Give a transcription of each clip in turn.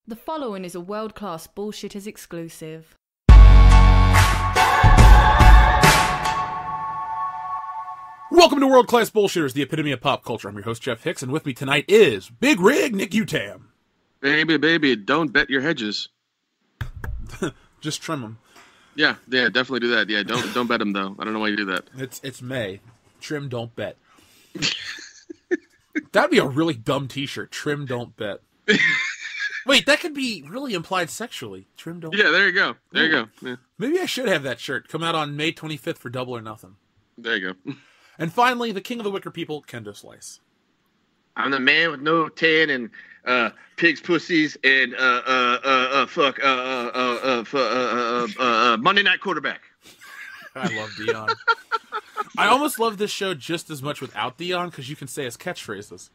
The following is a world-class Bullshitters exclusive. Welcome to World Class Bullshitters, the epitome of pop culture. I'm your host, Jeff Hicks, and with me tonight is Big Rig Nick Utam. Baby, don't bet your hedges. Just trim them. Yeah, definitely do that. Yeah, don't bet them though. I don't know why you do that. It's May. Trim, don't bet. That'd be a really dumb T-shirt. Trim, don't bet. Wait, that could be really implied sexually. Trim, don't. Yeah, there you go. There you go. Yeah. Maybe I should have that shirt. Come out on May 25th for Double or Nothing. There you go. And finally, the king of the wicker people, Kendo Slice. I'm the man with no tan and pigs, pussies, and Monday Night Quarterback. I love Dion. I almost love this show just as much without Dion because you can say his catchphrases.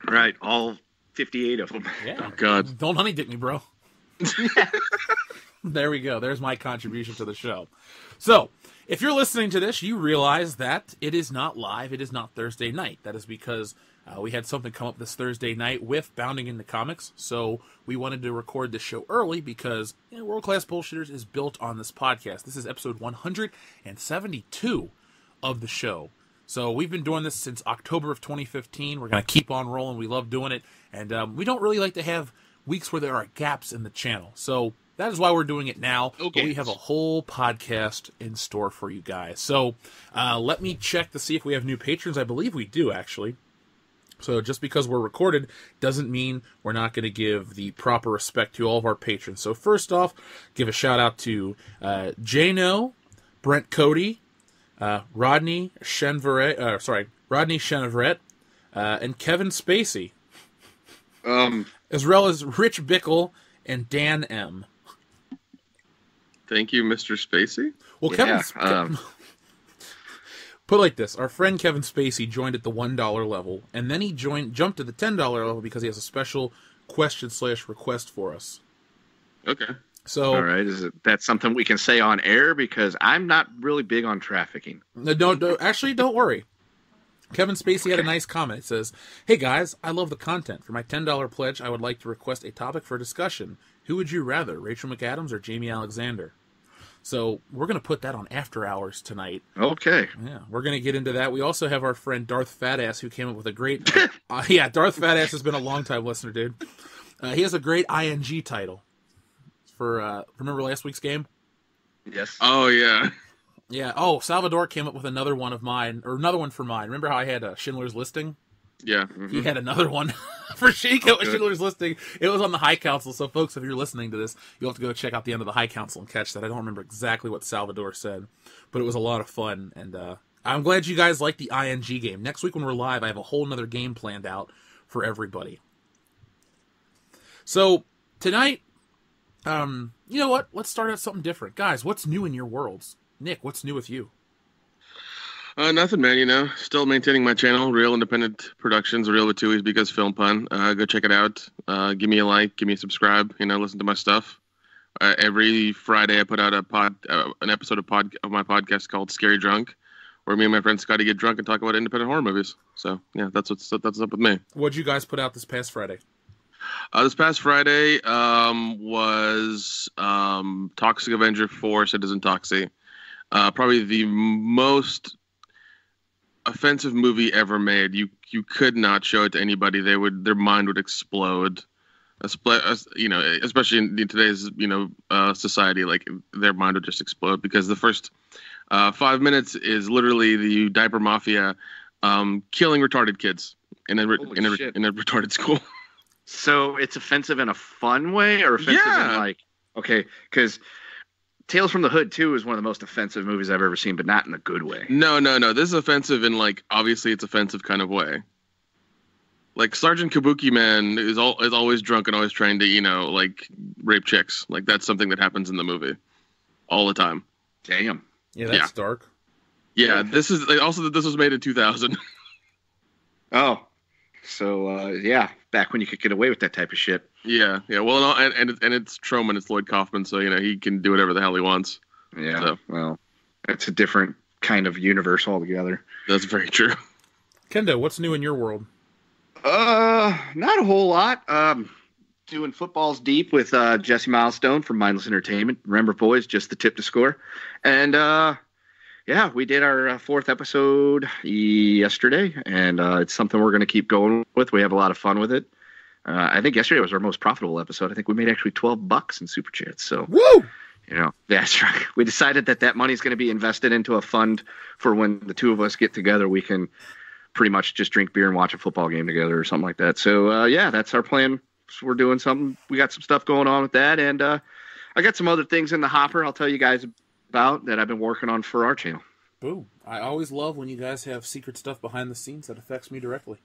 Right, all 58 of them. Yeah. Oh God, don't honey dick me, bro. There we go. There's my contribution to the show. So, if you're listening to this, you realize that it is not live. It is not Thursday night. That is because we had something come up this Thursday night with Bounding into Comics. So we wanted to record this show early because World Class Bullshitters is built on this podcast. This is episode 172 of the show. So we've been doing this since October of 2015. We're going to keep on rolling. We love doing it. And we don't really like to have weeks where there are gaps in the channel. So that is why we're doing it now. Okay. But we have a whole podcast in store for you guys. So let me check to see if we have new patrons. I believe we do, actually. So just because we're recorded doesn't mean we're not going to give the proper respect to all of our patrons. So first off, give a shout out to Jano, Brent Cody, Rodney Chenevret, and Kevin Spacey. As well as Rich Bickle and Dan M. Thank you, Mr. Spacey. Well, Kevin, put it like this. Our friend Kevin Spacey joined at the $1 level, and then he jumped to the $10 level because he has a special question/request for us. Okay. So, all right, that something we can say on air? Because I'm not really big on trafficking. Actually, don't worry. Kevin Spacey had a nice comment. It says, "Hey guys, I love the content. For my $10 pledge, I would like to request a topic for discussion. Who would you rather, Rachel McAdams or Jamie Alexander?" So we're going to put that on After Hours tonight. Okay. Yeah, we're going to get into that. We also have our friend Darth Fatass who came up with a great... Darth Fatass has been a long-time listener, dude. He has a great ING title for, remember last week's game? Yes. Oh, yeah. Yeah. Oh, Salvador came up with another one of mine, or another one for mine. Remember how I had Schindler's Listing? Yeah. Mm-hmm. He had another one for Schindler's Listing. It was on the High Council, so folks, if you're listening to this, you'll have to go check out the end of the High Council and catch that. I don't remember exactly what Salvador said, but it was a lot of fun, and I'm glad you guys like the ING game. Next week when we're live, I have a whole nother game planned out for everybody. So, tonight, you know what? Let's start out something different. Guys, what's new in your worlds? Nick, what's new with you? Nothing, man. Still maintaining my channel, Real Independent Productions, Real with two E's because Film Pun. Go check it out. Give me a like, give me a subscribe. Listen to my stuff. Every Friday, I put out an episode of my podcast called Scary Drunk, where me and my friend Scotty get drunk and talk about independent horror movies. So yeah, that's what's up with me. What'd you guys put out this past Friday? This past Friday was Toxic Avenger 4: Citizen Toxie. Probably the most offensive movie ever made. You could not show it to anybody. Their mind would explode. Especially in today's society, like their mind would just explode because the first 5 minutes is literally the diaper mafia killing retarded kids in a retarded school. So it's offensive in a fun way, or offensive in because Tales from the Hood 2 is one of the most offensive movies I've ever seen, but not in a good way. No. This is offensive in, obviously it's offensive kind of way. Like, Sergeant Kabuki Man is always drunk and always trying to, rape chicks. Like, that's something that happens in the movie. All the time. Damn. Yeah, that's dark. Yeah, this is... Also, this was made in 2000. Oh. So, back when you could get away with that type of shit. Yeah. Well, and it's Truman, it's Lloyd Kaufman, so he can do whatever the hell he wants. Yeah. So. Well, it's a different kind of universe altogether. That's very true. Kendo, what's new in your world? Not a whole lot. doing Footballs Deep with Jesse Milestone from Mindless Entertainment. Remember, boys, just the tip to score. And yeah, we did our fourth episode yesterday, and it's something we're going to keep going with. We have a lot of fun with it. I think yesterday was our most profitable episode. I think we made actually $12 in Super Chats. So, woo! You know, that's right. We decided that money is going to be invested into a fund for when the two of us get together, we can pretty much just drink beer and watch a football game together or something like that. So, yeah, that's our plan. So we're doing something. We got some stuff going on with that. And I got some other things in the hopper I'll tell you guys about that I've been working on for our channel. Boom. I always love when you guys have secret stuff behind the scenes that affects me directly.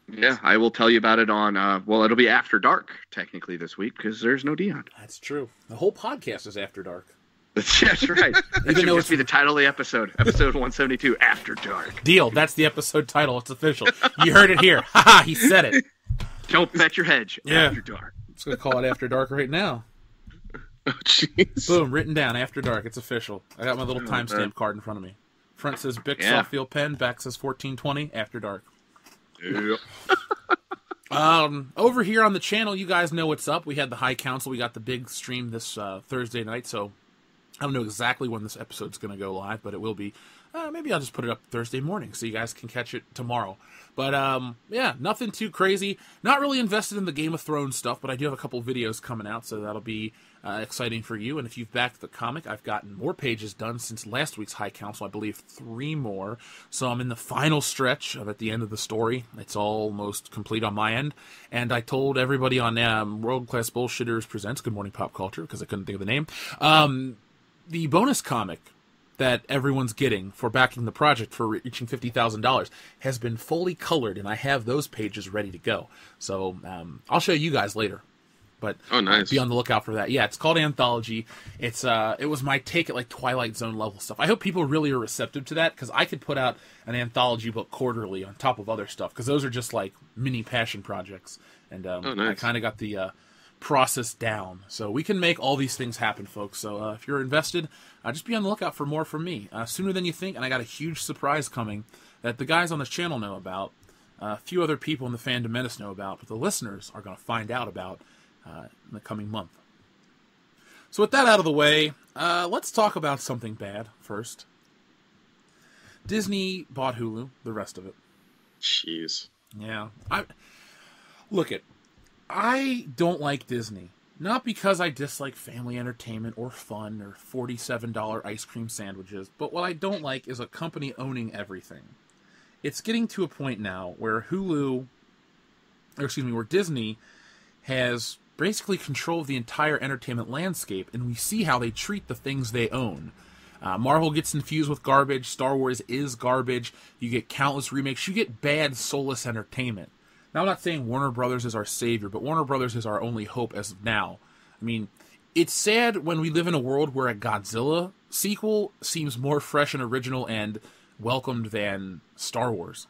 Yeah, I will tell you about it on, well, it'll be after dark, technically, this week, because there's no Dion. That's true. The whole podcast is after dark. That's right. That should just be the title of the episode. Episode 172, After Dark. Deal. That's the episode title. It's official. You heard it here. Ha-ha, he said it. Don't bet your hedge. Yeah. After Dark. I'm just going to call it After Dark right now. Oh, jeez. Boom, written down, After Dark. It's official. I got my little timestamp card in front of me. Front says Bic Softfield Pen, back says 1420, After Dark. Yep. Over here on the channel, you guys know what's up. We had the High Council. We got the big stream this Thursday night, so I don't know exactly when this episode's going to go live, but it will be. Maybe I'll just put it up Thursday morning so you guys can catch it tomorrow. But, yeah, nothing too crazy. Not really invested in the Game of Thrones stuff, but I do have a couple videos coming out, so that'll be exciting for you. And if you've backed the comic, I've gotten more pages done since last week's High Council. I believe 3 more. So I'm in the final stretch of at the end of the story. It's almost complete on my end. And I told everybody on World Class Bullshitters Presents Good Morning Pop Culture, because I couldn't think of the name, the bonus comic that everyone's getting for backing the project for reaching $50,000 has been fully colored, and I have those pages ready to go. So I'll show you guys later. But oh, nice. Be on the lookout for that. Yeah, it's called Anthology. It's it was my take at like Twilight Zone level stuff. I hope people really are receptive to that, because I could put out an anthology book quarterly on top of other stuff, because those are just like mini passion projects. And nice. I kind of got the process down. So we can make all these things happen, folks. So if you're invested, just be on the lookout for more from me. Sooner than you think, and I got a huge surprise coming that the guys on this channel know about, a few other people in the Fandom Menace know about, but the listeners are going to find out about in the coming month. So with that out of the way, let's talk about something bad first. Disney bought Hulu, the rest of it. Jeez. Yeah. I don't like Disney. Not because I dislike family entertainment or fun or $47 ice cream sandwiches, but what I don't like is a company owning everything. It's getting to a point now where where Disney has basically control of the entire entertainment landscape, and we see how they treat the things they own. Marvel gets infused with garbage. Star Wars is garbage. You get countless remakes. You get bad, soulless entertainment. Now, I'm not saying Warner Brothers is our savior, but Warner Brothers is our only hope as of now. I mean, it's sad when we live in a world where a Godzilla sequel seems more fresh and original and welcomed than Star Wars.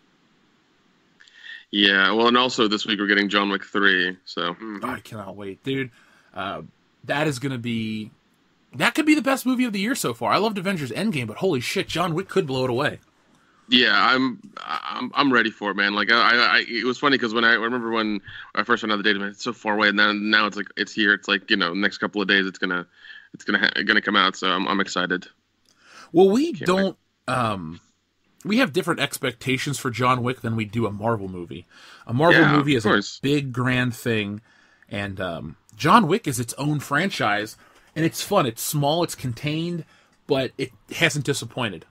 Yeah, well, and also this week we're getting John Wick 3, so... I cannot wait, dude. That is going to be... That could be the best movie of the year so far. I loved Avengers Endgame, but holy shit, John Wick could blow it away. Yeah, I'm ready for it, man. Like it was funny because I remember when I first went out the date, man, it's so far away, and now it's like it's here. It's like, next couple of days it's gonna come out. So I'm excited. Well, we have different expectations for John Wick than we do a Marvel movie. A Marvel movie is a big grand thing, and John Wick is its own franchise, and it's fun. It's small, it's contained, but it hasn't disappointed.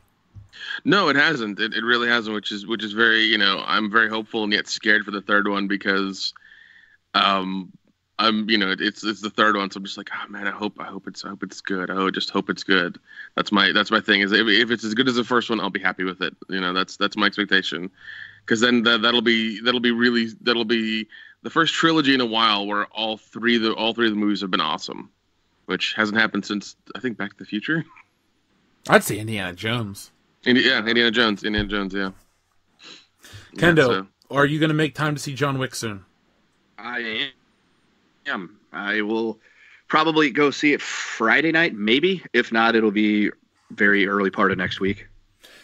No, it hasn't. It really hasn't, which is very, I'm very hopeful and yet scared for the third one because, it's the third one, so I'm just like, oh man, I hope it's good. I just hope it's good. That's my thing. Is if it's as good as the first one, I'll be happy with it. That's my expectation, because then that'll be the first trilogy in a while where all three of the movies have been awesome, which hasn't happened since I think Back to the Future. I'd say Indiana Jones. Indiana Jones, yeah. Kendo, are you going to make time to see John Wick soon? I am. I will probably go see it Friday night, maybe. If not, it'll be very early part of next week.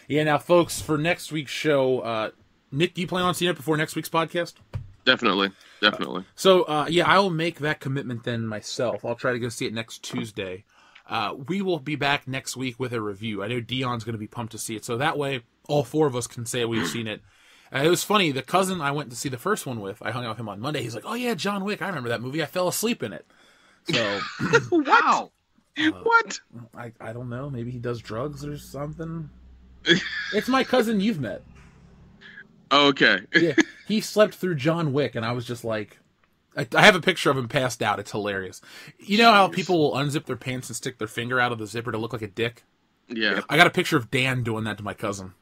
Yeah, now, folks, for next week's show, Nick, do you plan on seeing it before next week's podcast? Definitely. Definitely. So, yeah, I will make that commitment then myself. I'll try to go see it next Tuesday. We will be back next week with a review. I know Dion's going to be pumped to see it, so that way all four of us can say we've seen it. It was funny. The cousin I went to see the first one with, I hung out with him on Monday. He's like, "Oh yeah, John Wick. I remember that movie. I fell asleep in it." So, Wow. What? I don't know. Maybe he does drugs or something. It's my cousin you've met. Oh, okay. Yeah, he slept through John Wick, and I was just like, I have a picture of him passed out. It's hilarious. You know how people will unzip their pants and stick their finger out of the zipper to look like a dick? Yeah. I got a picture of Dan doing that to my cousin.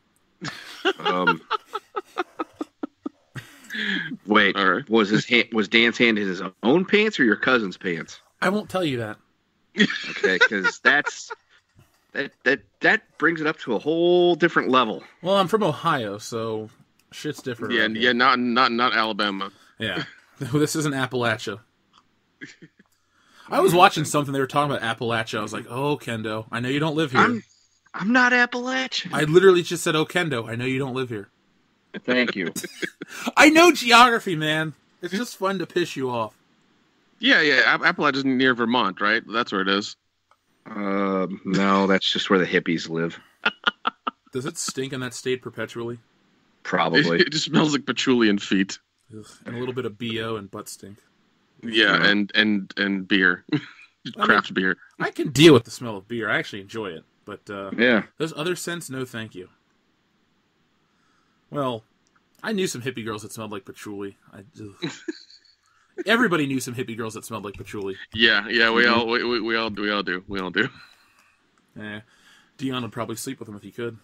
Wait, All right. was Dan's hand in his own pants or your cousin's pants? I won't tell you that. Okay, because that brings it up to a whole different level. Well, I'm from Ohio, so shit's different. Yeah, around yeah, here. not Alabama. Yeah. This isn't Appalachia. I was watching something, they were talking about Appalachia. I was like, oh, Kendo, I know you don't live here. I'm not Appalachian. I literally just said, oh, Kendo, I know you don't live here. Thank you. I know geography, man. It's just fun to piss you off. Yeah, yeah. Appalachia's near Vermont, right? That's where it is. No, that's just where the hippies live. Does it stink in that state perpetually? Probably. It just smells like patchouli and feet. Ugh. And a little bit of BO and butt stink. Yeah, and beer. Craft beer. I can deal with the smell of beer. I actually enjoy it. But Yeah. those other scents, no thank you. Well, I knew some hippie girls that smelled like patchouli. Everybody knew some hippie girls that smelled like patchouli. Yeah, yeah. We all do. Dion would probably sleep with him if he could.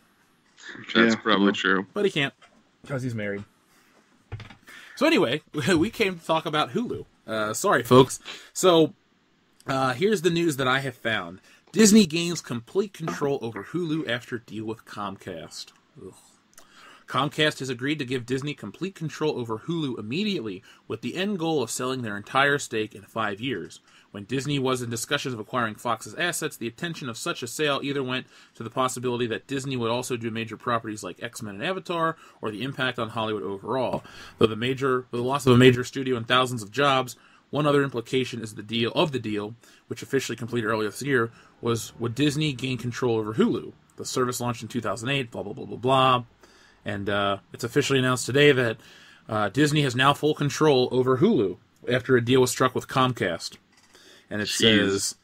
That's Yeah, probably well. true. But he can't, because he's married. So anyway, we came to talk about Hulu. Sorry, folks. So, here's the news that I have found. Disney gains complete control over Hulu after deal with Comcast. Ugh. Comcast has agreed to give Disney complete control over Hulu immediately, with the end goal of selling their entire stake in 5 years. When Disney was in discussions of acquiring Fox's assets, the attention of such a sale either went to the possibility that Disney would also do major properties like X-Men and Avatar, or the impact on Hollywood overall. Though the loss of a major studio and thousands of jobs, one other implication is the deal, which officially completed earlier this year, was would Disney gain control over Hulu? The service launched in 2008, blah, blah, blah, blah, blah. And it's officially announced today that Disney has now full control over Hulu after a deal was struck with Comcast. And it says,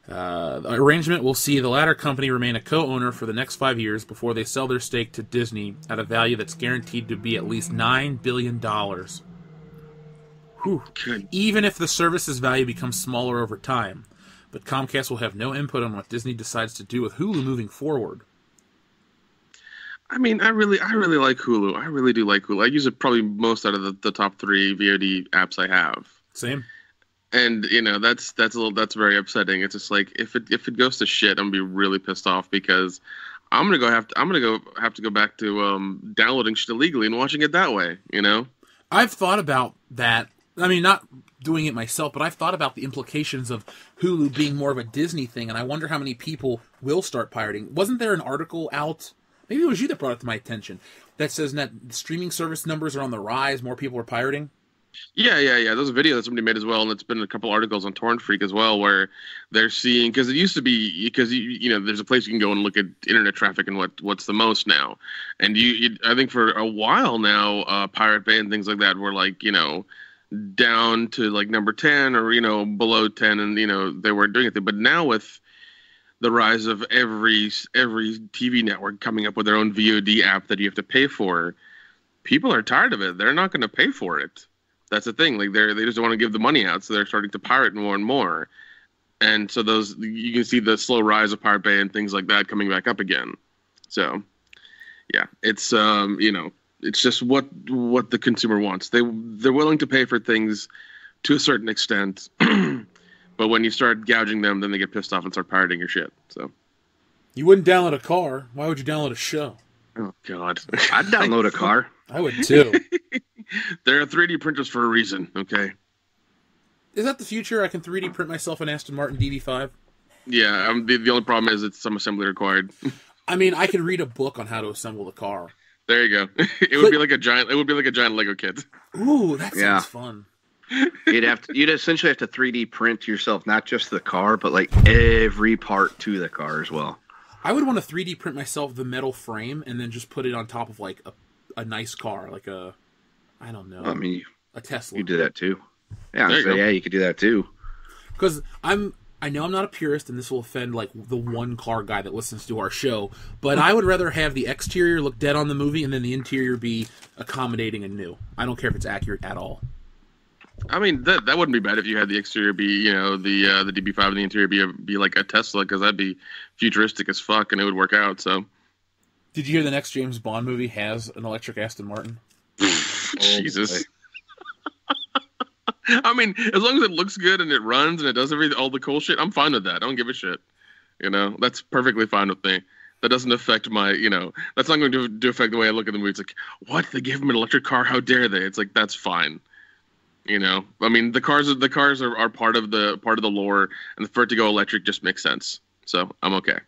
the arrangement will see the latter company remain a co-owner for the next 5 years before they sell their stake to Disney at a value that's guaranteed to be at least $9 billion. Whew. Good. Even if the service's value becomes smaller over time. But Comcast will have no input on what Disney decides to do with Hulu moving forward. I mean, I really like Hulu. I really do like Hulu. I use it probably most out of the top 3 VOD apps I have. Same. And that's very upsetting. It's just like if it goes to shit, I'm gonna be really pissed off because I'm gonna have to go back to downloading shit illegally and watching it that way. I've thought about that. I mean, not doing it myself, but I've thought about the implications of Hulu being more of a Disney thing, and I wonder how many people will start pirating. Wasn't there an article out? Maybe it was you that brought it to my attention that says that streaming service numbers are on the rise. More people are pirating. Yeah. There's a video that somebody made as well, and it's been a couple articles on Torrent Freak as well, where they're seeing because it used to be because there's a place you can go and look at internet traffic and what's the most now, and I think for a while now, Pirate Bay and things like that were like down to like number 10 or below 10, and they weren't doing it, but now with the rise of every TV network coming up with their own VOD app that you have to pay for, people are tired of it. They're not going to pay for it. That's the thing. Like they just don't want to give the money out, so they're starting to pirate more and more. And so you can see the slow rise of Pirate Bay and things like that coming back up again. So, yeah, it's it's just what the consumer wants. They're willing to pay for things to a certain extent. But when you start gouging them, then they get pissed off and start pirating your shit. So You wouldn't download a car. Why would you download a show? Oh, God. I'd download a car. I would too. There are 3D printers for a reason, okay? Is that the future? I can 3D print myself an Aston Martin DB5? Yeah, the only problem is it's some assembly required. I mean, I could read a book on how to assemble the car. There you go. It would be like a giant Lego kit. Ooh, that Yeah. sounds fun. You'd essentially have to 3D print yourself, not just the car, but like every part to the car as well. I would want to 3D print myself the metal frame and then just put it on top of like a nice car, like I don't know, I mean, a Tesla. you do that too. Yeah, There you go. yeah, you could do that too. Because I know I'm not a purist, and this will offend like the one car guy that listens to our show, but I would rather have the exterior look dead on the movie and then the interior be accommodating and new. I don't care if it's accurate at all. I mean, that wouldn't be bad if you had the exterior be, you know, the DB5 and the interior be like a Tesla, because that'd be futuristic as fuck and it would work out. So, Did you hear the next James Bond movie has an electric Aston Martin? Jesus. I mean, as long as it looks good and it runs and it does all the cool shit, I'm fine with that. I don't give a shit. You know, that's perfectly fine with me. That doesn't affect my, you know, that's not going to affect the way I look at the movie. It's like, what? They gave him an electric car? How dare they? It's like, that's fine. You know, I mean, the cars are part of the lore, and for it to go electric just makes sense. So I'm okay.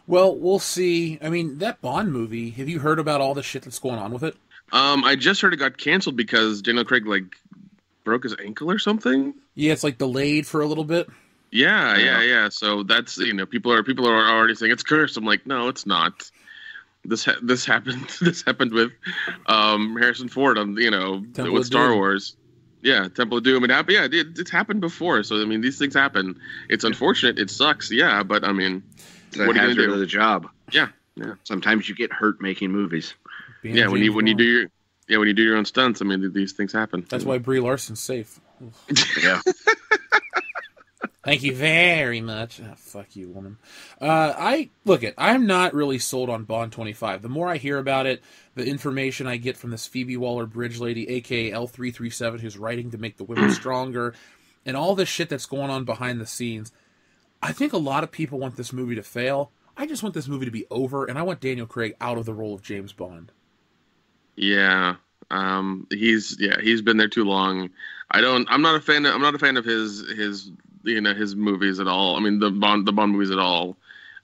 Well, we'll see. I mean, that Bond movie, have you heard about all the shit that's going on with it? I just heard it got canceled because Daniel Craig like broke his ankle or something. Yeah, it's like delayed for a little bit. Yeah. So that's, you know, people are already saying it's cursed. I'm like, no, it's not. This happened. This happened with Harrison Ford on, you know, Temple with of Star Doom. Wars. Yeah, Temple of Doom. It happened. Yeah, it's happened before. So I mean, these things happen. It's unfortunate. It sucks. Yeah, but I mean, It's a what are you hazard gonna of do? the job. Yeah. Sometimes you get hurt making movies. Being Yeah, when James you Bond. do your own stunts, I mean, these things happen. That's why Brie Larson's safe. Yeah. Thank you very much. Oh, fuck you, woman. I'm not really sold on Bond 25. The more I hear about it, the information I get from this Phoebe Waller-Bridge lady, aka L337, who's writing to make the women stronger, and all this shit that's going on behind the scenes, I think a lot of people want this movie to fail. I just want this movie to be over, and I want Daniel Craig out of the role of James Bond. Yeah. He's been there too long. I'm not a fan of his you know, his movies at all. I mean, the Bond movies at all.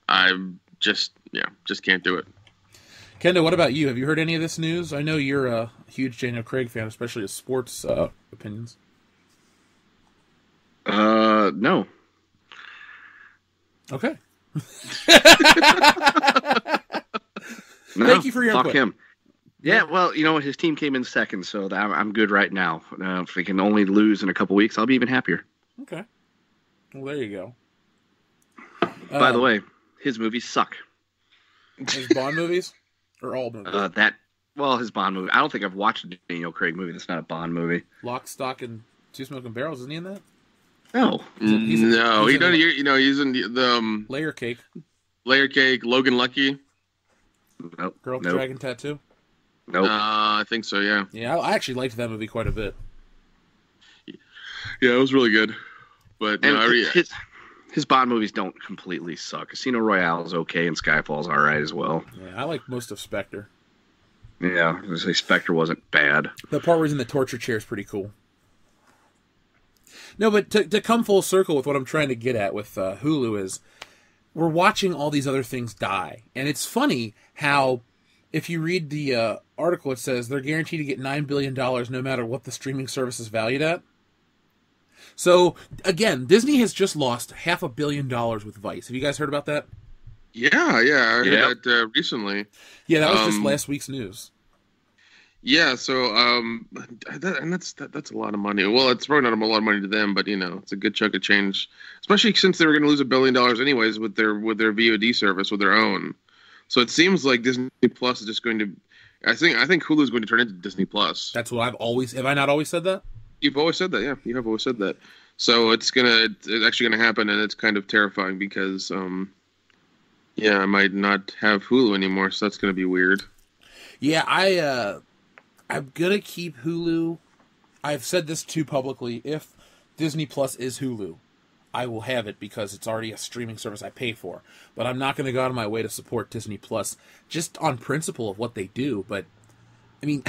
I just can't do it. Kendo, what about you? Have you heard any of this news? I know you're a huge Daniel Craig fan, especially his sports opinions. No. Okay. No, Thank you for your fuck input. him. Yeah, well, you know what? His team came in second, so I'm good right now. If we can only lose in a couple weeks, I'll be even happier. Okay. Well, there you go. By the way, his movies suck. His Bond movies? Or all movies? His Bond movie. I don't think I've watched a Daniel Craig movie that's not a Bond movie. Lock, Stock, and Two Smoking Barrels, isn't he in that? No. He's in He's in the Layer Cake, Layer Cake, Logan Lucky. Nope. Girl with Nope. Dragon Tattoo. Nope. I think so. Yeah. Yeah, I actually liked that movie quite a bit. Yeah, it was really good. But And no, his Bond movies don't completely suck. Casino Royale is okay, and Skyfall's all right as well. Yeah, I like most of Spectre. Yeah, I was gonna say Spectre wasn't bad. The part where he's in the torture chair is pretty cool. No, but to come full circle with what I'm trying to get at with Hulu is we're watching all these other things die. And it's funny how if you read the article, it says they're guaranteed to get $9 billion no matter what the streaming service is valued at. So, again, Disney has just lost $500 million with Vice. Have you guys heard about that? yeah, I heard that recently. Yeah, that was just last week's news. Yeah, so that's a lot of money. Well, it's probably not a lot of money to them, but you know, it's a good chunk of change, especially since they were going to lose $1 billion anyways with their VOD service with their own. So it seems like Disney Plus is just going to. I think Hulu is going to turn into Disney Plus. That's what I've always. Have I not always said that? You've always said that, yeah. You have always said that. So it's actually gonna happen, and it's kind of terrifying because, I might not have Hulu anymore, so that's gonna be weird. Yeah, I'm gonna keep Hulu. I've said this too publicly. If Disney Plus is Hulu, I will have it because it's already a streaming service I pay for. But I'm not gonna go out of my way to support Disney Plus just on principle of what they do. But I mean,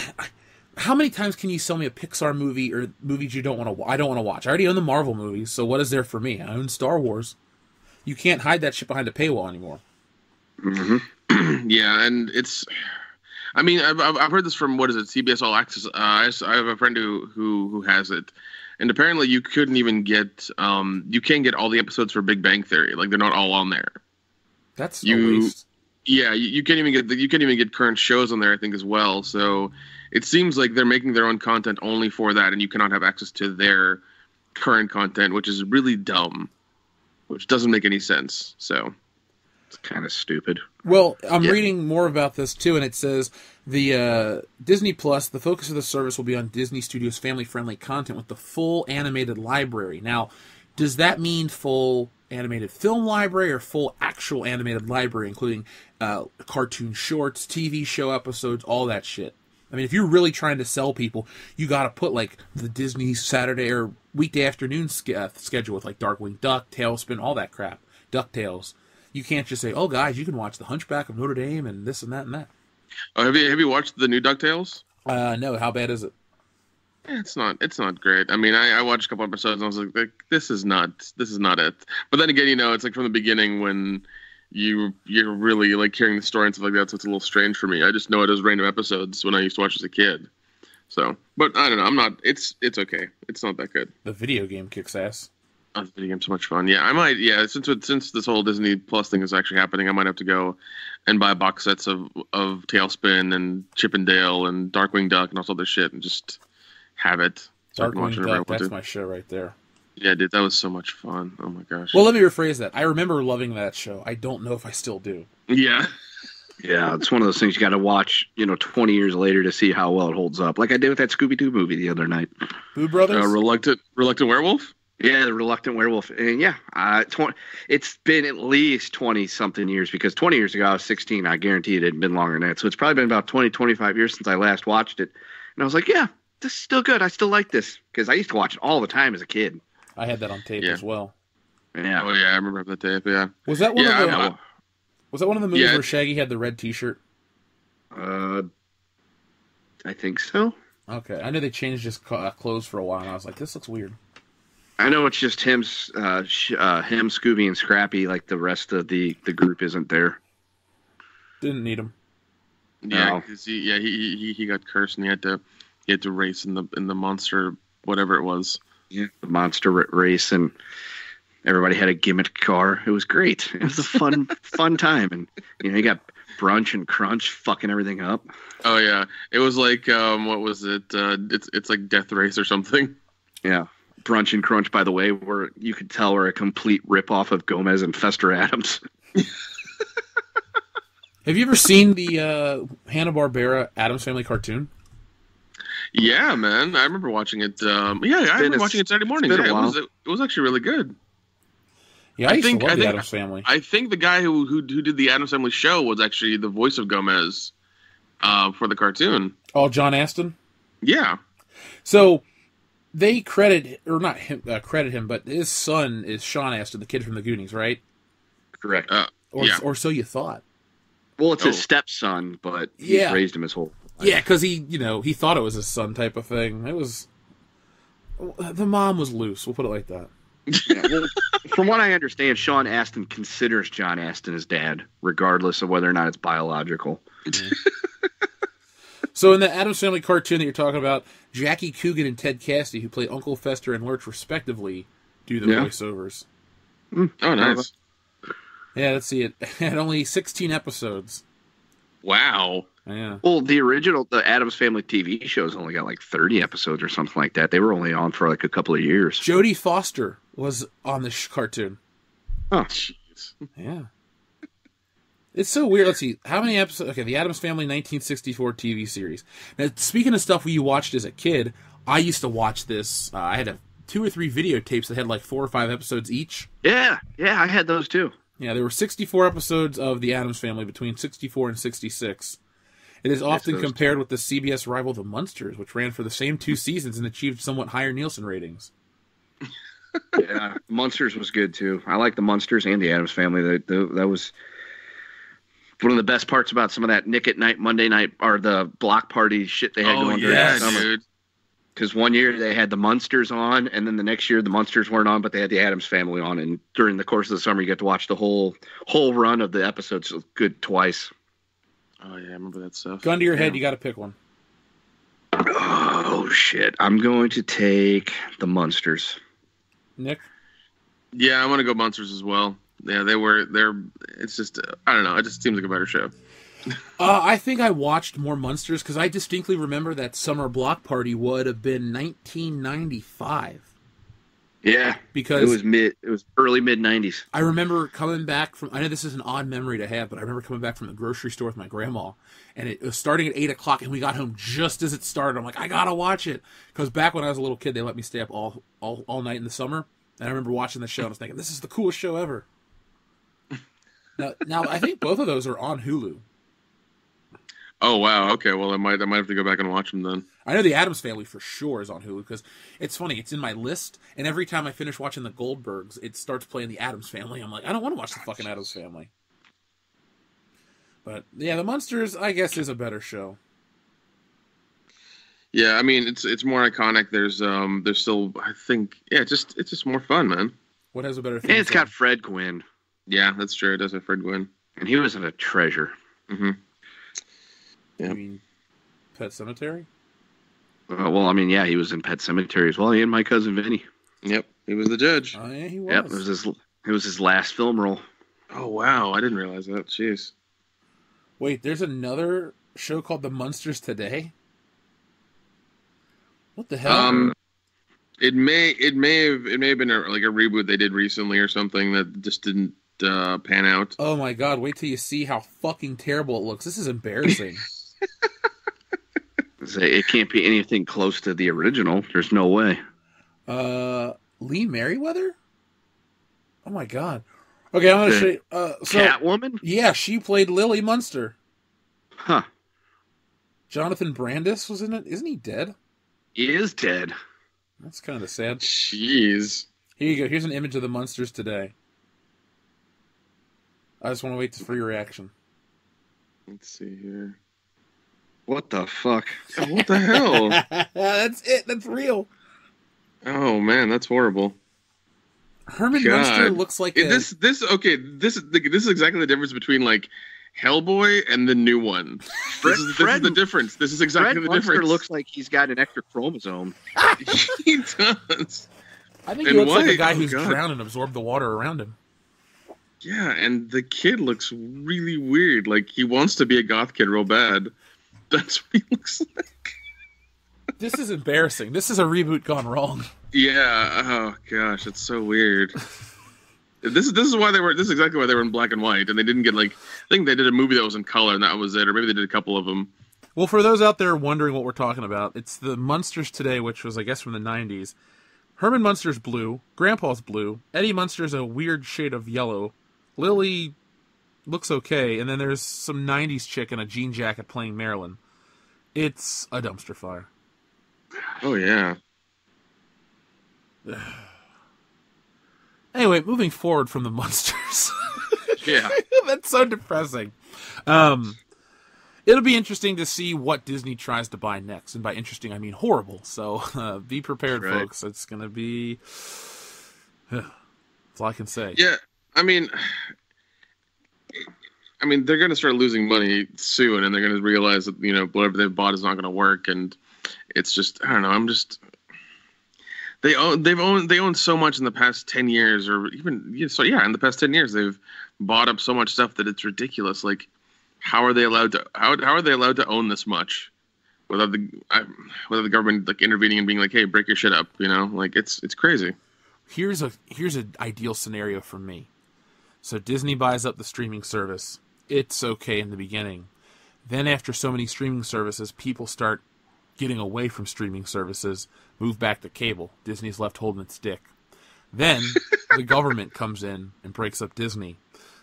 how many times can you sell me a Pixar movie or movies you don't want to? I don't want to watch. I already own the Marvel movies, so what is there for me? I own Star Wars. You can't hide that shit behind a paywall anymore. Mm-hmm. Yeah, and I mean, I've heard this from, what is it, CBS All Access. I have a friend who has it, and apparently you couldn't even get you can't get all the episodes for Big Bang Theory. Like, they're not all on there. That's a waste. Yeah, you can't even get current shows on there, I think, as well. So it seems like they're making their own content only for that, and you cannot have access to their current content, which is really dumb, which doesn't make any sense. So it's kind of stupid. Well, I'm reading more about this too, and it says the Disney Plus, the focus of the service will be on Disney Studios' family-friendly content with the full animated library. Now, does that mean full animated film library or full actual animated library, including cartoon shorts, TV show episodes, all that shit? I mean, if you're really trying to sell people, you got to put like the Disney Saturday or weekday afternoon schedule with like Darkwing Duck, Tailspin, all that crap, DuckTales. You can't just say, "Oh, guys, you can watch The Hunchback of Notre Dame and this and that and that." Oh, have you watched the new DuckTales? No. How bad is it? It's not great. I mean, I watched a couple episodes and I was like, this is not it. But then again, it's like from the beginning when you're really like hearing the story and stuff like that, so it's a little strange for me. I just know it as random episodes when I used to watch as a kid. So, but I don't know. It's okay. It's not that good. The video game kicks ass. Oh, the video game's so much fun. Yeah, I might. Yeah, since this whole Disney Plus thing is actually happening, I might have to go and buy box sets of Tailspin and Chip and Dale and Darkwing Duck and all this other shit and just have it. So Darkwing Duck, that's my show right there. Yeah, dude, that was so much fun. Oh my gosh. Well, let me rephrase that. I remember loving that show. I don't know if I still do. Yeah. Yeah, it's one of those things you got to watch, 20 years later to see how well it holds up. Like I did with that Scooby-Doo movie the other night. Boo Brothers? Reluctant Werewolf? Yeah, the Reluctant Werewolf. And yeah, it's been at least 20-something years, because 20 years ago I was 16. I guarantee it had been longer than that. So it's probably been about 20, 25 years since I last watched it. And I was like, yeah, this is still good. I still like this, because I used to watch it all the time as a kid. I had that on tape as well. Yeah. Oh, yeah, I remember that tape, yeah. Was that one of the movies where Shaggy had the red t-shirt? I think so. Okay. I know they changed his clothes for a while, and I was like, this looks weird. I know it's just him, Scooby, and Scrappy. Like the rest of the group isn't there. Didn't need him. Yeah, because he got cursed and he had to race in the monster, whatever it was. Yeah, the monster race, and everybody had a gimmick car. It was great. It was a fun time, and you got Brunch and Crunch fucking everything up. Oh yeah, it was like what was it? It's like Death Race or something. Yeah. Brunch and Crunch, by the way, were, you could tell, were a complete ripoff of Gomez and Fester Adams. Have you ever seen the Hanna-Barbera Addams Family cartoon? Yeah, man. I remember watching it. I remember watching it Saturday morning. Yeah, it was actually really good. Yeah, I used to love the Addams Family. I think the guy who did the Addams Family show was actually the voice of Gomez for the cartoon. Oh, John Astin? Yeah. So they credit him, but his son is Sean Astin, the kid from the Goonies, right? Correct. Or so you thought. Well, it's his stepson, but he's raised him his whole life. Yeah, because he thought it was his son type of thing. It was, the mom was loose. We'll put it like that. Yeah, well, from what I understand, Sean Astin considers John Astin his dad, regardless of whether or not it's biological. So in the Addams Family cartoon that you're talking about, Jackie Coogan and Ted Cassidy, who play Uncle Fester and Lurch respectively, do the voiceovers. Oh, nice. Yeah, let's see it. It had only 16 episodes. Wow. Yeah. Well, the Addams Family TV show's only got like 30 episodes or something like that. They were only on for like a couple of years. Jodie Foster was on this cartoon. Oh, jeez. Yeah. It's so weird. Let's see. How many episodes? Okay, the Addams Family 1964 TV series. Now, speaking of stuff you watched as a kid, I used to watch this. I had 2 or 3 videotapes that had like 4 or 5 episodes each. Yeah, I had those too. Yeah, there were 64 episodes of the Addams Family between 64 and 66. It is often compared with the CBS rival The Munsters, which ran for the same 2 seasons and achieved somewhat higher Nielsen ratings. Yeah, Munsters was good too. I like the Munsters and the Addams Family. That was one of the best parts about some of that Nick at Night, Monday night, or the block party shit they had going during the summer. Dude. Because one year they had the Munsters on, and then the next year the Munsters weren't on, but they had the Addams Family on. And during the course of the summer, you get to watch the whole run of the episodes good twice. Oh yeah, I remember that stuff. Gun to your head, you got to pick one. Oh shit! I'm going to take the Munsters. Nick? Yeah, I'm gonna go Monsters as well. Yeah, they're. It's just I don't know. It just seems like a better show. I think I watched more Munsters because I distinctly remember that summer block party would have been 1995. Yeah, because it was early mid 90s. I remember coming back from. I know this is an odd memory to have, but I remember coming back from the grocery store with my grandma, and it was starting at 8:00, and we got home just as it started. I'm like, I gotta watch it because back when I was a little kid, they let me stay up all night in the summer, and I remember watching the show and I was thinking, this is the coolest show ever. Now I think both of those are on Hulu. Oh wow, okay. Well, I might have to go back and watch them then. I know the Addams Family for sure is on Hulu because it's funny. It's in my list, and every time I finish watching the Goldbergs, it starts playing the Addams Family. I'm like, I don't want to watch the fucking Addams Family. But yeah, the Munsters, I guess, is a better show. Yeah, I mean, it's more iconic. There's still, I think, yeah, it's just more fun, man. What has a better theme? And it's got Fred Gwynn. Yeah, that's true. It does have Fred Gwynn, and he was a treasure. Mm-hmm. Yeah. You mean Pet Sematary? Well, I mean, yeah, he was in Pet Sematary as well. He and My Cousin Vinny. Yep, he was the judge. Oh yeah, he was. Yep, it was his last film role. Oh wow, I didn't realize that. Jeez. Wait, there's another show called The Munsters Today. What the hell? It may have been a reboot they did recently or something that just didn't pan out. Oh my god! Wait till you see how fucking terrible it looks. This is embarrassing. It can't be anything close to the original. There's no way. Lee Merriweather? Oh my god. Okay, I'm gonna show you. Catwoman? Yeah, she played Lily Munster. Huh. Jonathan Brandis was in it. Isn't he dead? He is dead. That's kind of sad. Jeez. Here you go. Here's an image of the Munsters today. I just want to wait for your reaction. Let's see here. What the fuck? What the hell? That's it. That's real. Oh man, that's horrible. Herman Munster looks like this is exactly the difference between like Hellboy and the new one. This is the difference. This is exactly the difference. Munster looks like he's got an extra chromosome. He does. I think he looks like a guy who's drowned and absorbed the water around him. Yeah, and the kid looks really weird. Like he wants to be a goth kid real bad. That's what he looks like. This is embarrassing. This is a reboot gone wrong. Yeah. Oh gosh, it's so weird. This is why they were. This is exactly why they were in black and white, and they didn't get like. I think they did a movie that was in color, and that was it. Or maybe they did a couple of them. Well, for those out there wondering what we're talking about, it's the Munsters Today, which was, I guess, from the 90s. Herman Munster's blue. Grandpa's blue. Eddie Munster's a weird shade of yellow. Lily looks okay, and then there's some 90s chick in a jean jacket playing Marilyn. It's a dumpster fire. Oh, yeah. Anyway, moving forward from the Munsters. Yeah. That's so depressing. It'll be interesting to see what Disney tries to buy next. And by interesting, I mean horrible. So be prepared, folks. It's going to be... That's all I can say. Yeah, I mean, they're going to start losing money soon, and they're going to realize that, whatever they've bought is not going to work, and it's just, I don't know, they own so much in the past 10 years, or even, in the past 10 years, they've bought up so much stuff that it's ridiculous. Like, how are they allowed to own this much without the government like intervening and being like, hey, break your shit up, like it's crazy. Here's an ideal scenario for me. So Disney buys up the streaming service. It's okay in the beginning. Then after so many streaming services, people start getting away from streaming services, move back to cable. Disney's left holding its dick. Then the government comes in and breaks up Disney.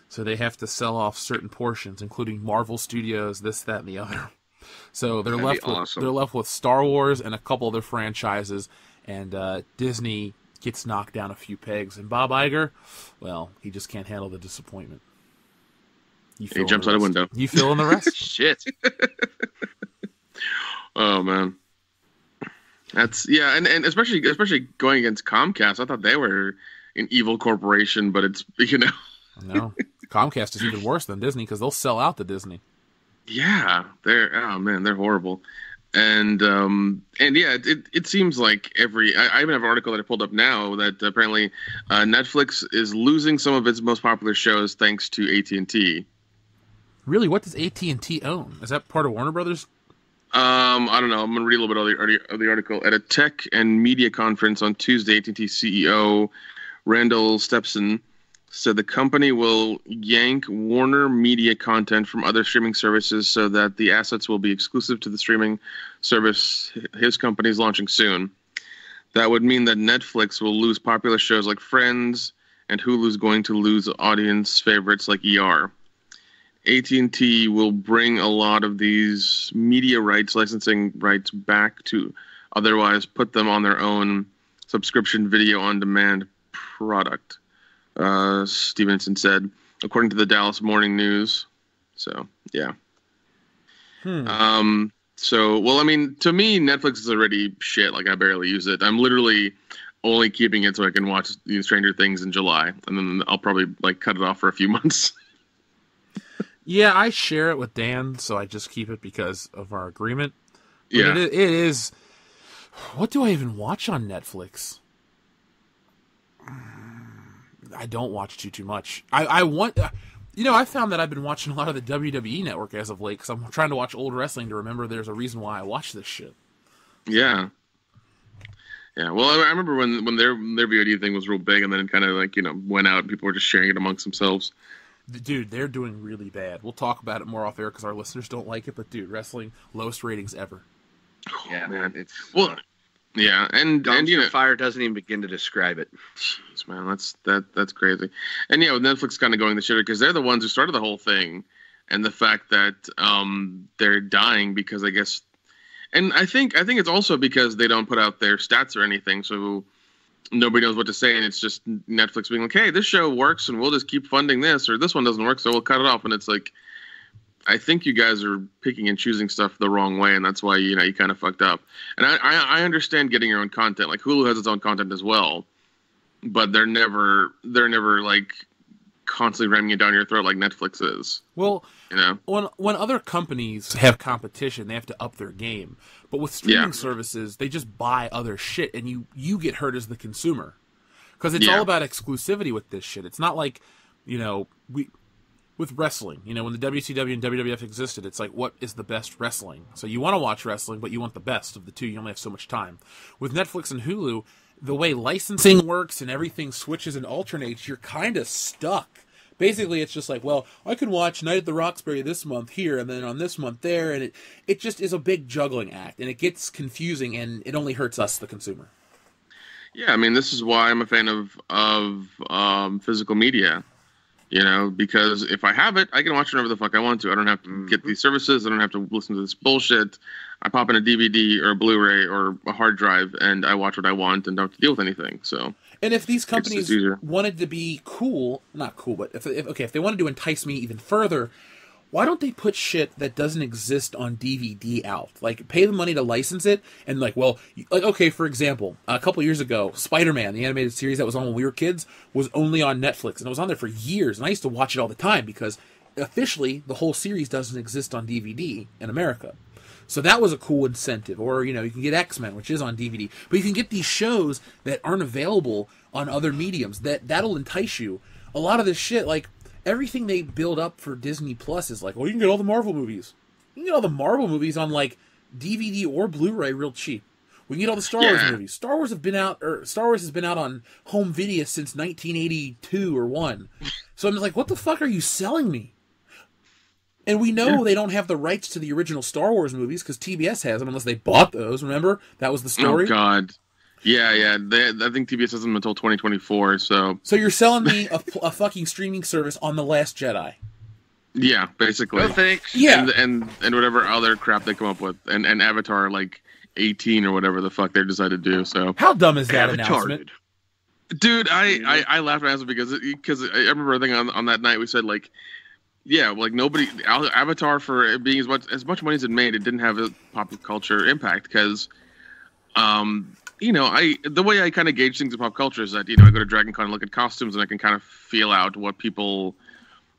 So they have to sell off certain portions, including Marvel Studios, this, that, and the other. So they're left with Star Wars and a couple other franchises, and Disney gets knocked down a few pegs. And Bob Iger, well, he just can't handle the disappointment. He jumps out a window. You fill in the rest? Shit. Oh man, that's and especially going against Comcast. I thought they were an evil corporation, but it's No, Comcast is even worse than Disney because they'll sell out to Disney. Yeah, they're horrible. And yeah, it seems like I even have an article that I pulled up now that apparently Netflix is losing some of its most popular shows thanks to AT&T. Really, what does AT&T own? Is that part of Warner Brothers? I don't know. I'm gonna read a little bit of the article. At a tech and media conference on Tuesday, AT&T CEO Randall Stepson said the company will yank Warner Media content from other streaming services so that the assets will be exclusive to the streaming service his company is launching soon. That would mean that Netflix will lose popular shows like Friends, and Hulu's going to lose audience favorites like ER. AT&T will bring a lot of these media rights, licensing rights back to otherwise put them on their own subscription video on demand product, Stevenson said, according to the Dallas Morning News. So, yeah. So, well, I mean, to me, Netflix is already shit. Like, I barely use it. I'm literally only keeping it so I can watch these Stranger Things in July, and then I'll probably, like, cut it off for a few months. Yeah, I share it with Dan, so I just keep it because of our agreement. But Yeah. it is... What do I even watch on Netflix? I don't watch too much. I want... I found that I've been watching a lot of the WWE Network as of late, because I'm trying to watch old wrestling to remember there's a reason why I watch this shit. Yeah. Yeah, well, I remember when their VOD thing was real big, and then it kind of, like, went out, and people were just sharing it amongst themselves. Dude, they're doing really bad. We'll talk about it more off air because our listeners don't like it, but dude, wrestling, lowest ratings ever. Yeah, man. it's Yeah, and fire doesn't even begin to describe it. Jeez, man, that's crazy. And with Netflix kind of going the shitter because they're the ones who started the whole thing, and the fact that they're dying because I guess, and I think it's also because they don't put out their stats or anything, so nobody knows what to say, and it's just Netflix being like, hey, this show works, and we'll just keep funding this, or this one doesn't work, so we'll cut it off. And it's like, I think you guys are picking and choosing stuff the wrong way, and that's why you kind of fucked up. And I understand getting your own content. Like Hulu has its own content as well, but they're never like constantly ramming it down your throat like Netflix is. Well, when other companies have competition, they have to up their game. But with streaming services, they just buy other shit, and you get hurt as the consumer because it's all about exclusivity with this shit. It's not like with wrestling, when the WCW and WWF existed, it's like, what is the best wrestling? So you want to watch wrestling, but you want the best of the two. You only have so much time. With Netflix and Hulu, the way licensing works and everything switches and alternates, you're kind of stuck. Basically, it's just like, well, I can watch Night at the Roxbury this month here, and then on this month there, and it just is a big juggling act, and it gets confusing, and it only hurts us, the consumer. Yeah, I mean, this is why I'm a fan of physical media. Because if I have it, I can watch whenever the fuck I want to. I don't have to get these services. I don't have to listen to this bullshit. I pop in a DVD or a Blu-ray or a hard drive, and I watch what I want and don't have to deal with anything. So, and if these companies wanted to be not cool, but if they wanted to entice me even further, why don't they put shit that doesn't exist on DVD out? Like, pay the money to license it, and okay, for example, a couple years ago, Spider-Man, the animated series that was on when we were kids, was only on Netflix, and it was on there for years, and I used to watch it all the time, because officially, the whole series doesn't exist on DVD in America. So that was a cool incentive. Or, you can get X-Men, which is on DVD, but you can get these shows that aren't available on other mediums. That'll entice you. A lot of this shit, like, everything they build up for Disney Plus is like, well, you can get all the Marvel movies. You can get all the Marvel movies on, like, DVD or Blu-ray real cheap. We can get all the Star Wars movies. Star Wars has been out on home video since 1982 or 1. So I'm just like, what the fuck are you selling me? And we know they don't have the rights to the original Star Wars movies because TBS has them unless they bought those. Remember? That was the story. Oh, God. Yeah. I think TBS has them until 2024. So you're selling me a fucking streaming service on The Last Jedi. Yeah, basically. No thanks. Yeah. And whatever other crap they come up with. And Avatar, like, 18 or whatever the fuck they decide to do. So how dumb is that announcement? Dude, I laughed at it because I remember, I think on that night we said, like, yeah, like nobody Avatar, for it being as much money as it made, it didn't have a pop culture impact because, the way I kind of gauge things in pop culture is that I go to Dragon Con and look at costumes and I can kind of feel out what people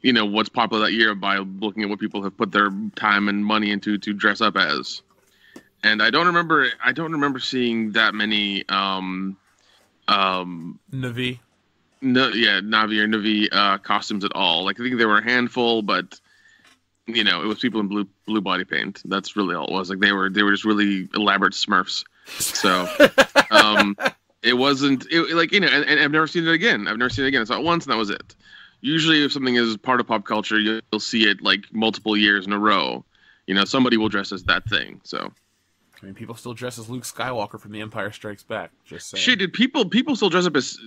what's popular that year by looking at what people have put their time and money into to dress up as. And I don't remember seeing that many Navi. Navi or Navi costumes at all. Like I think there were a handful, but it was people in blue body paint. That's really all it was. Like they were just really elaborate Smurfs. So it wasn't and I've never seen it again. I saw it once and that was it. Usually if something is part of pop culture, you'll see it like multiple years in a row. Somebody will dress as that thing. So I mean, people still dress as Luke Skywalker from The Empire Strikes Back. Just saying. Shit, dude, people still dress up as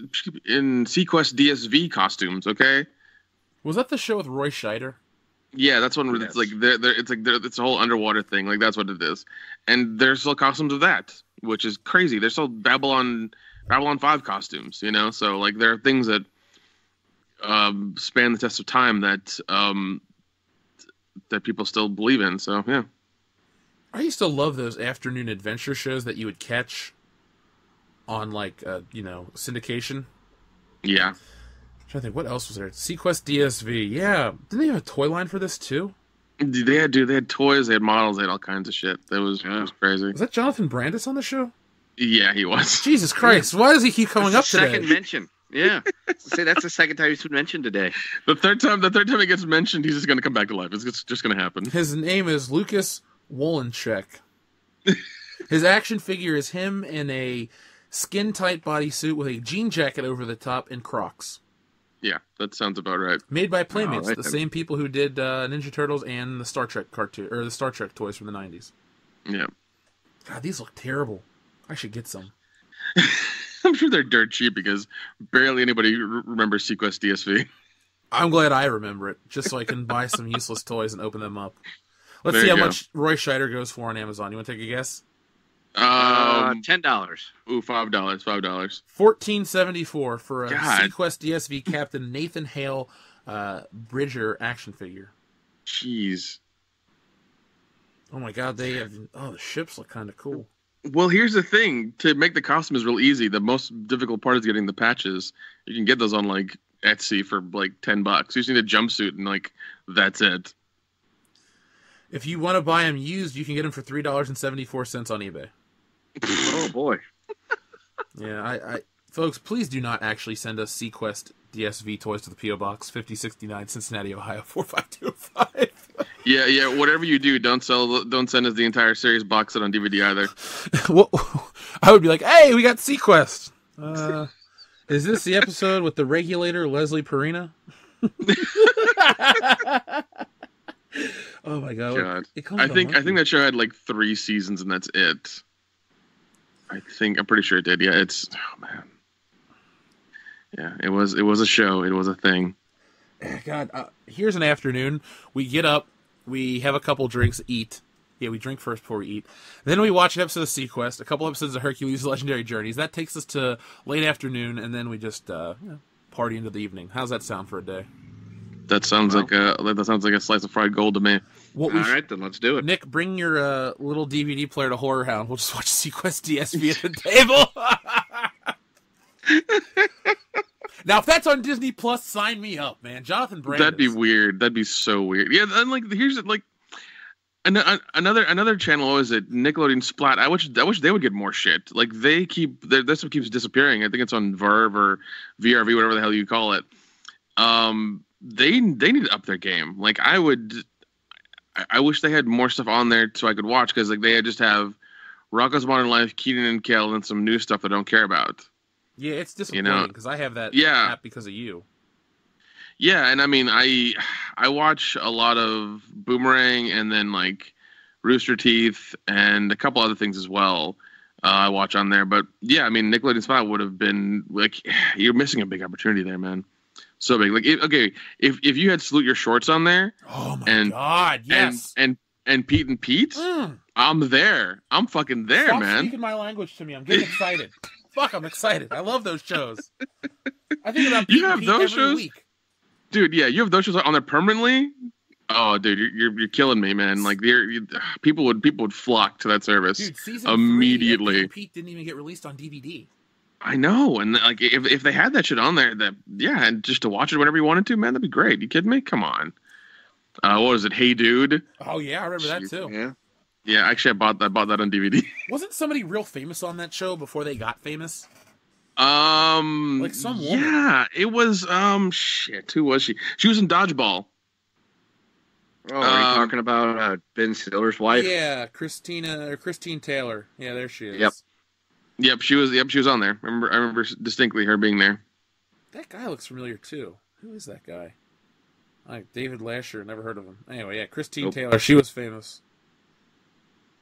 in Sequest DSV costumes. Okay. Was that the show with Roy Scheider? Yeah, that's one where it's like it's a whole underwater thing. Like that's what it is, and there's still costumes of that, which is crazy. There's still Babylon 5 costumes. So like there are things that span the test of time that that people still believe in. So yeah. I used to love those afternoon adventure shows that you would catch on, like, syndication. Yeah. I'm trying to think, what else was there? Sequest DSV. Yeah. Didn't they have a toy line for this, too? They had toys, they had models, they had all kinds of shit. It was crazy. Was that Jonathan Brandis on the show? Yeah, he was. Jesus Christ. Why does he keep coming up today? Second mention. Yeah. Say that's the second time he's been mentioned today. The third time he gets mentioned, he's just going to come back to life. It's just going to happen. His name is Lucas Wolinchek. His action figure is him in a skin-tight bodysuit with a jean jacket over the top and Crocs. Yeah, that sounds about right. Made by Playmates, the same people who did Ninja Turtles and the Star Trek cartoon or the Star Trek toys from the 90s. Yeah. God, these look terrible. I should get some. I'm sure they're dirt cheap because barely anybody remembers Sequest DSV. I'm glad I remember it, just so I can buy some useless toys and open them up. Let's see how much Roy Scheider goes for on Amazon. You want to take a guess? $10. Ooh, $5. $14.74 for a God. Sequest DSV Captain Nathan Hale Bridger action figure. Jeez. Oh my God, the ships look kind of cool. Well, here's the thing: to make the costume is real easy. The most difficult part is getting the patches. You can get those on like Etsy for like $10. You just need a jumpsuit and like that's it. If you want to buy them used, you can get them for $3.74 on eBay. Oh boy. Yeah, I folks, please do not actually send us Sequest DSV toys to the P.O. Box 5069 Cincinnati, Ohio 45205. Yeah. Whatever you do, don't send us the entire series box set on DVD either. Well, I would be like, hey, we got Sequest. Is this the episode with the regulator, Leslie Perina? Oh my God! I think that show had like 3 seasons and that's it. I'm pretty sure it did. Yeah, man. Yeah, it was a show. It was a thing. God, here's an afternoon. We get up, we have a couple drinks, eat. Yeah, we drink first before we eat. Then we watch an episode of Sequest, a couple episodes of Hercules' Legendary Journeys. That takes us to late afternoon, and then we just party into the evening. How's that sound for a day? That sounds like a slice of fried gold to me. All right, then let's do it. Nick, bring your little DVD player to Horror Hound. We'll just watch Sequest DSV at the table. Now, if that's on Disney Plus, sign me up, man. Jonathan Brandis. That'd be weird. That'd be so weird. Yeah, and like here's like another channel was it Nickelodeon Splat. I wish they would get more shit. Like their stuff keeps disappearing. I think it's on Verve or VRV, whatever the hell you call it. They need to up their game. Like I wish they had more stuff on there so I could watch because like they just have Rocko's Modern Life, Kenan and Kel, and some new stuff I don't care about. Yeah, it's disappointing because I have that app because of you. Yeah, and I mean I watch a lot of Boomerang and then like Rooster Teeth and a couple other things as well. I watch on there, but yeah, I mean Nickelodeon Spot would have been like you're missing a big opportunity there, man. So big. Like if you had Salute Your Shorts on there, oh my God, yes, and Pete and Pete, I'm there. I'm fucking there, Stop man. Speaking my language to me. I'm getting excited. Fuck, I'm excited. I love those shows. I think about Pete and Pete every shows? week. Dude, yeah, you have those shows on there permanently. Oh, dude, you're killing me, man. Like people would flock to that service dude, season immediately. Pete didn't even get released on DVD. I know, and like if they had that shit on there, that yeah, and just to watch it whenever you wanted to, man, that'd be great. You kidding me? Come on. What was it? Hey, dude. Oh yeah, I remember that too. Yeah. Yeah, actually, I bought that on DVD. Wasn't somebody real famous on that show before they got famous? Like some woman. Yeah, it was shit. Who was she? She was in Dodgeball. Oh, are you talking about Ben Stiller's wife? Yeah, Christine Taylor. Yeah, there she is. Yep. Yep, she was on there. I remember distinctly her being there. That guy looks familiar too. Who is that guy? Like David Lasher, never heard of him. Anyway, yeah, Christine Taylor. She was famous.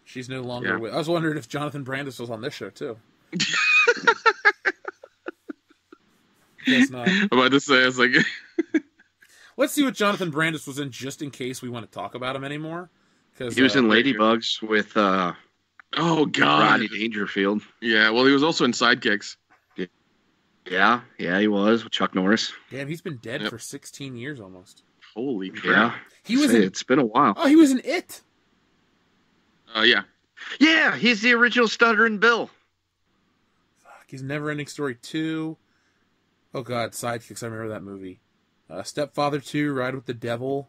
She's no longer with. I was wondering if Jonathan Brandis was on this show too. Guess not. I'm about to say, it's like. Let's see what Jonathan Brandis was in, just in case we want to talk about him anymore. He was in Ladybugs with. Oh God, Rodney Dangerfield. Yeah, well, he was also in Sidekicks. Yeah, he was with Chuck Norris. Damn, he's been dead for 16 years almost. Holy crap! Yeah, he was. It's been a while. Oh, he was in It. Yeah. Yeah, he's the original Stuttering Bill. Fuck, he's Neverending Story 2. Oh God, Sidekicks. I remember that movie. Stepfather 2, Ride with the Devil.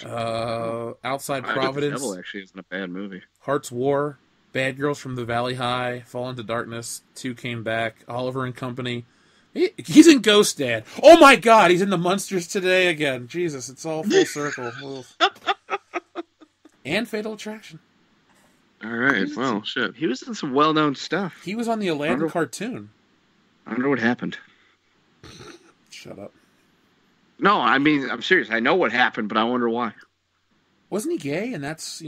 Outside Providence. The Devil actually isn't a bad movie. Heart's War. Bad Girls from the Valley High. Fall into Darkness. 2 Came Back. Oliver and Company. He's in Ghost Dad. Oh my God, he's in The Munsters Today again. Jesus, it's all full circle. And Fatal Attraction. All right. Well, shit. He was in some well-known stuff. He was on the Aladdin cartoon. I don't know what happened. Shut up. No, I mean, I'm serious. I know what happened, but I wonder why. Wasn't he gay? And that's,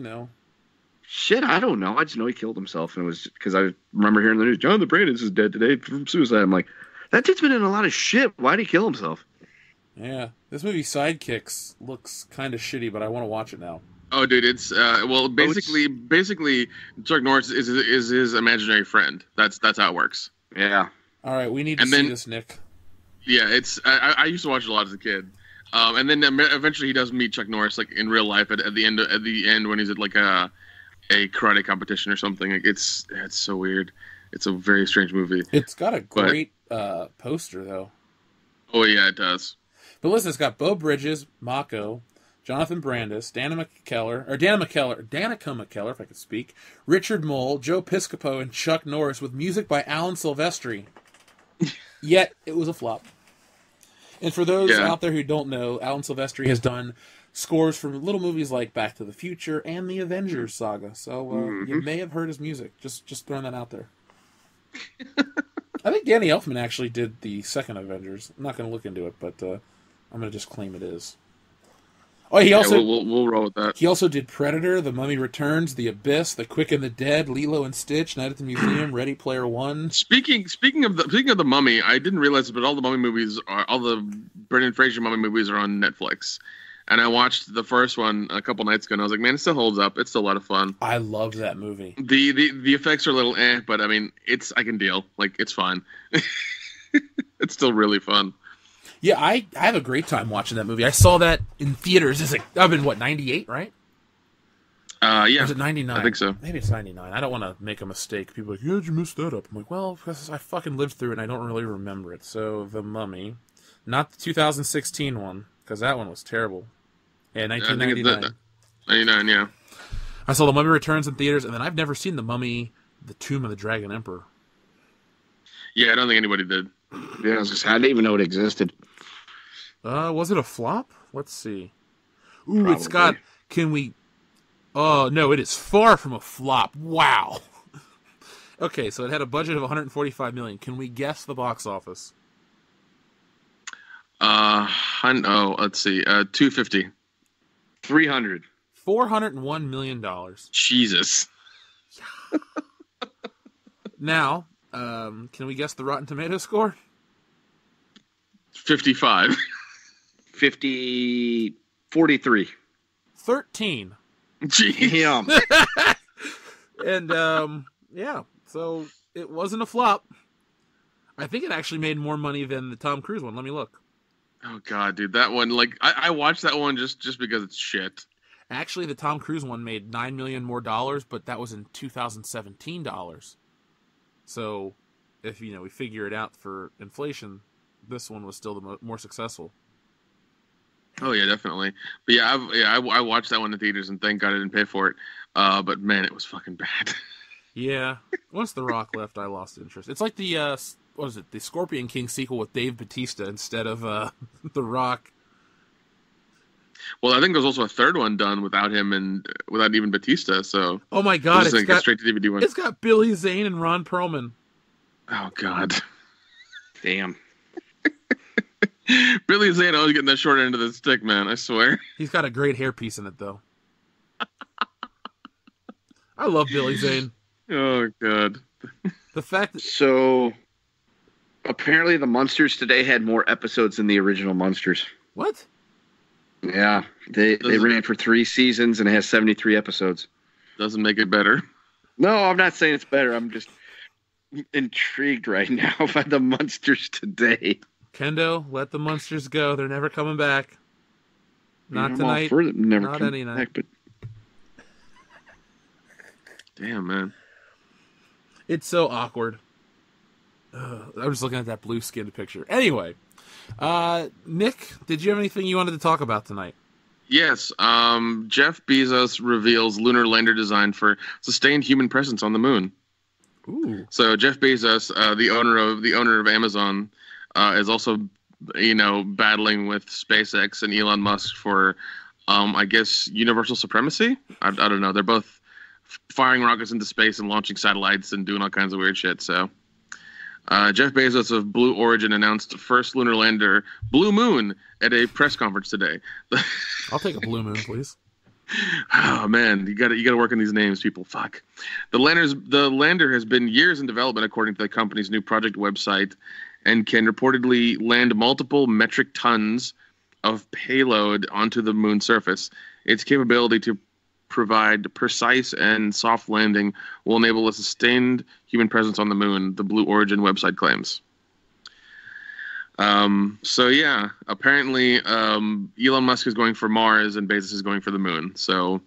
Shit, I don't know. I just know he killed himself. And it was because I remember hearing the news, Jonathan Brandis is dead today from suicide. I'm like, that dude's been in a lot of shit. Why'd he kill himself? Yeah. This movie, Sidekicks, looks kind of shitty, but I want to watch it now. Oh, dude, it's basically, Chuck Norris is his imaginary friend. That's how it works. Yeah. All right, we need to see this, Nick. Yeah, it's. I used to watch it a lot as a kid, and then eventually he does meet Chuck Norris like in real life at the end when he's at like a karate competition or something. Like it's so weird. It's a very strange movie. It's got a great poster though. Oh yeah, it does. But listen, it's got Beau Bridges, Mako, Jonathan Brandis, Danica McKellar, if I could speak, Richard Mole, Joe Piscopo, and Chuck Norris, with music by Alan Silvestri. Yet, it was a flop. And for those out there who don't know, Alan Silvestri has done scores for little movies like Back to the Future and the Avengers saga. So, you may have heard his music. Just throwing that out there. I think Danny Elfman actually did the second Avengers. I'm not going to look into it, but I'm going to just claim it is. Oh, he also we'll roll with that. He also did Predator, The Mummy Returns, The Abyss, The Quick and the Dead, Lilo and Stitch, Night at the Museum, Ready Player One. Speaking of the Mummy, I didn't realize it, but all the Brendan Fraser Mummy movies are on Netflix. And I watched the first one a couple nights ago, and I was like, man, it still holds up. It's still a lot of fun. I love that movie. The effects are a little but I mean, I can deal. Like, it's fine. It's still really fun. Yeah, I have a great time watching that movie. I saw that in theaters. I've been, 98, right? Yeah. Or is it 99? I think so. Maybe it's 99. I don't want to make a mistake. People are like, yeah, did you mess that up? I'm like, well, because I fucking lived through it and I don't really remember it. So, The Mummy. Not the 2016 one, because that one was terrible. Yeah, 1999. 99, yeah. I saw The Mummy Returns in theaters, and then I've never seen The Mummy, The Tomb of the Dragon Emperor. Yeah, I don't think anybody did. Yeah, I didn't even know it existed. Was it a flop? Let's see. Ooh, Probably. It's got. Can we? Oh no, it is far from a flop. Wow. Okay, so it had a budget of 145 million. Can we guess the box office? Let's see. 250. 300. $401 million. Jesus. Now, can we guess the Rotten Tomatoes score? 55. 43. 13. Jeez. And yeah, so it wasn't a flop. I think it actually made more money than the Tom Cruise one. Let me look. Oh god, dude, that one, like, I watched that one just because it's shit. Actually, the Tom Cruise one made $9 million more dollars, but that was in 2017 dollars. So if we figure it out for inflation, this one was still the more successful. Oh yeah, definitely. But yeah, I watched that one in theaters, and thank God I didn't pay for it. But man, it was fucking bad. Yeah, once The Rock left, I lost interest. It's like the what is it? The Scorpion King sequel with Dave Bautista instead of The Rock. Well, I think there's also a third one done without him and without even Batista. So oh my God, it's got straight to DVD one. It's got Billy Zane and Ron Perlman. Oh God, Damn. Billy Zane always getting that short end of the stick, man. I swear. He's got a great hairpiece in it, though. I love Billy Zane. Oh God. The fact that So apparently the Munsters today had more episodes than the original Munsters. what? Yeah, they ran for 3 seasons and it has 73 episodes. Doesn't make it better. No, I'm not saying it's better. I'm just intrigued right now by the Munsters today. Kendo, let the monsters go. They're never coming back. Not I'm all tonight. for them never Not coming any night. back, but Damn, man. It's so awkward. I'm just looking at that blue-skinned picture. Anyway, Nick, did you have anything you wanted to talk about tonight? Yes. Jeff Bezos reveals lunar lander design for sustained human presence on the moon. Ooh. So Jeff Bezos, the owner of Amazon, is also, battling with SpaceX and Elon Musk for, I guess, universal supremacy. I don't know. They're both firing rockets into space and launching satellites and doing all kinds of weird shit. So, Jeff Bezos of Blue Origin announced first lunar lander, Blue Moon, at a press conference today. I'll take a blue moon, please. Oh man, you got to work on these names, people. Fuck. The lander has been years in development, according to the company's new project website, and can reportedly land multiple metric tons of payload onto the moon's surface. Its capability to provide precise and soft landing will enable a sustained human presence on the moon, the Blue Origin website claims. So yeah, apparently Elon Musk is going for Mars and Bezos is going for the moon. So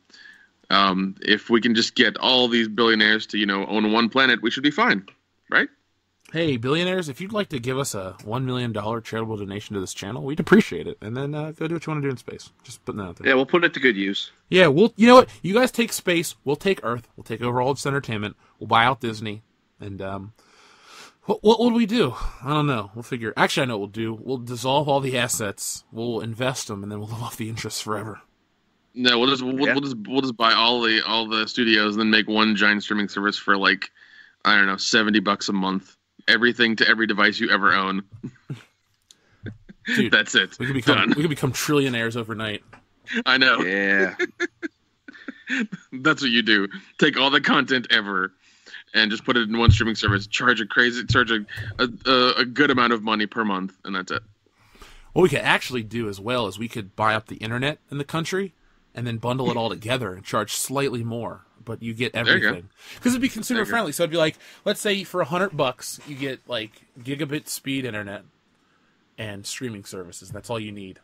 if we can just get all these billionaires to, own one planet, we should be fine, right? Hey, billionaires, if you'd like to give us a $1 million charitable donation to this channel, we'd appreciate it. And then go do what you want to do in space. Just putting that out there. yeah, we'll put it to good use. Yeah, you know what? You guys take space. We'll take Earth. We'll take over all its entertainment. We'll buy out Disney. And what will we do? I don't know. We'll figure. Actually, I know what we'll do. We'll dissolve all the assets. We'll invest them, and then we'll live off the interest forever. No, we'll just buy all the studios and then make one giant streaming service for like, I don't know, $70 a month. Everything to every device you ever own. Dude, that's it. We could become trillionaires overnight. I know. Yeah. That's what you do. Take all the content ever and just put it in one streaming service. Charge a good amount of money per month, and that's it. What we could actually do as well is we could buy up the internet in the country and then bundle it all together and charge slightly more, but you get everything. Because it'd be consumer friendly. So it'd be like, let's say for $100 you get like gigabit speed internet and streaming services. That's all you need.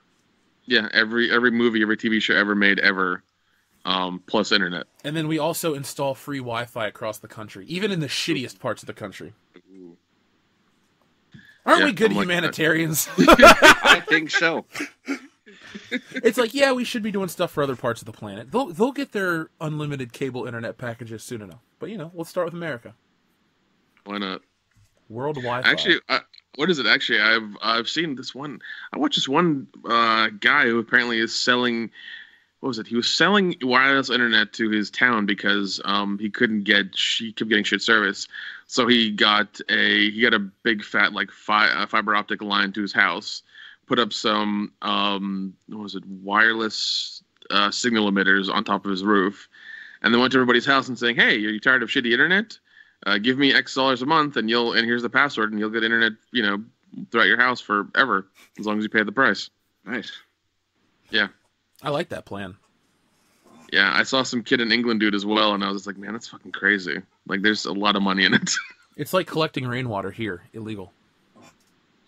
Yeah, every movie, every TV show ever made ever, plus internet. And then we also install free Wi-Fi across the country, even in the shittiest parts of the country. Aren't we good humanitarians? I think so. It's like, yeah, we should be doing stuff for other parts of the planet. They'll get their unlimited cable internet packages soon enough. But, let's start with America. Why not? World Wi-Fi. Actually, what is it? Actually, I've seen this one. I watched this one guy who apparently is selling. What was it? He was selling wireless internet to his town because he kept getting shit service. So he got a big fat fiber optic line to his house. Put up some wireless signal emitters on top of his roof, and then went to everybody's house and saying, "Hey, are you tired of shitty internet? Give me X dollars a month, and here's the password, and you'll get internet, throughout your house forever, as long as you pay the price." Nice. Yeah. I like that plan. Yeah, I saw some kid in England do it as well, and I was just like, man, that's fucking crazy. Like, there's a lot of money in it. It's like collecting rainwater here, illegal.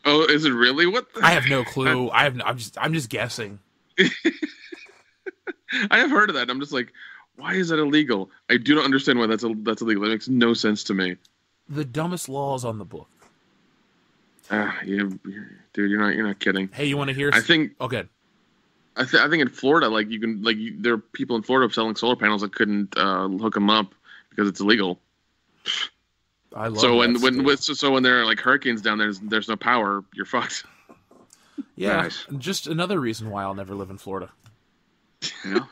Oh, is it really? What? I have no clue. I'm just guessing. I have heard of that. I'm just like, why is that illegal? I do not understand why that's illegal. That makes no sense to me. The dumbest laws on the book. Yeah, dude, you're not kidding. Hey, you want to hear? I think. Oh, good. I think in Florida, like there are people in Florida selling solar panels that couldn't hook them up because it's illegal. I love So that when there are like hurricanes down there, there's no power. You're fucked. Yeah, Nice. just another reason why I'll never live in Florida. Yeah.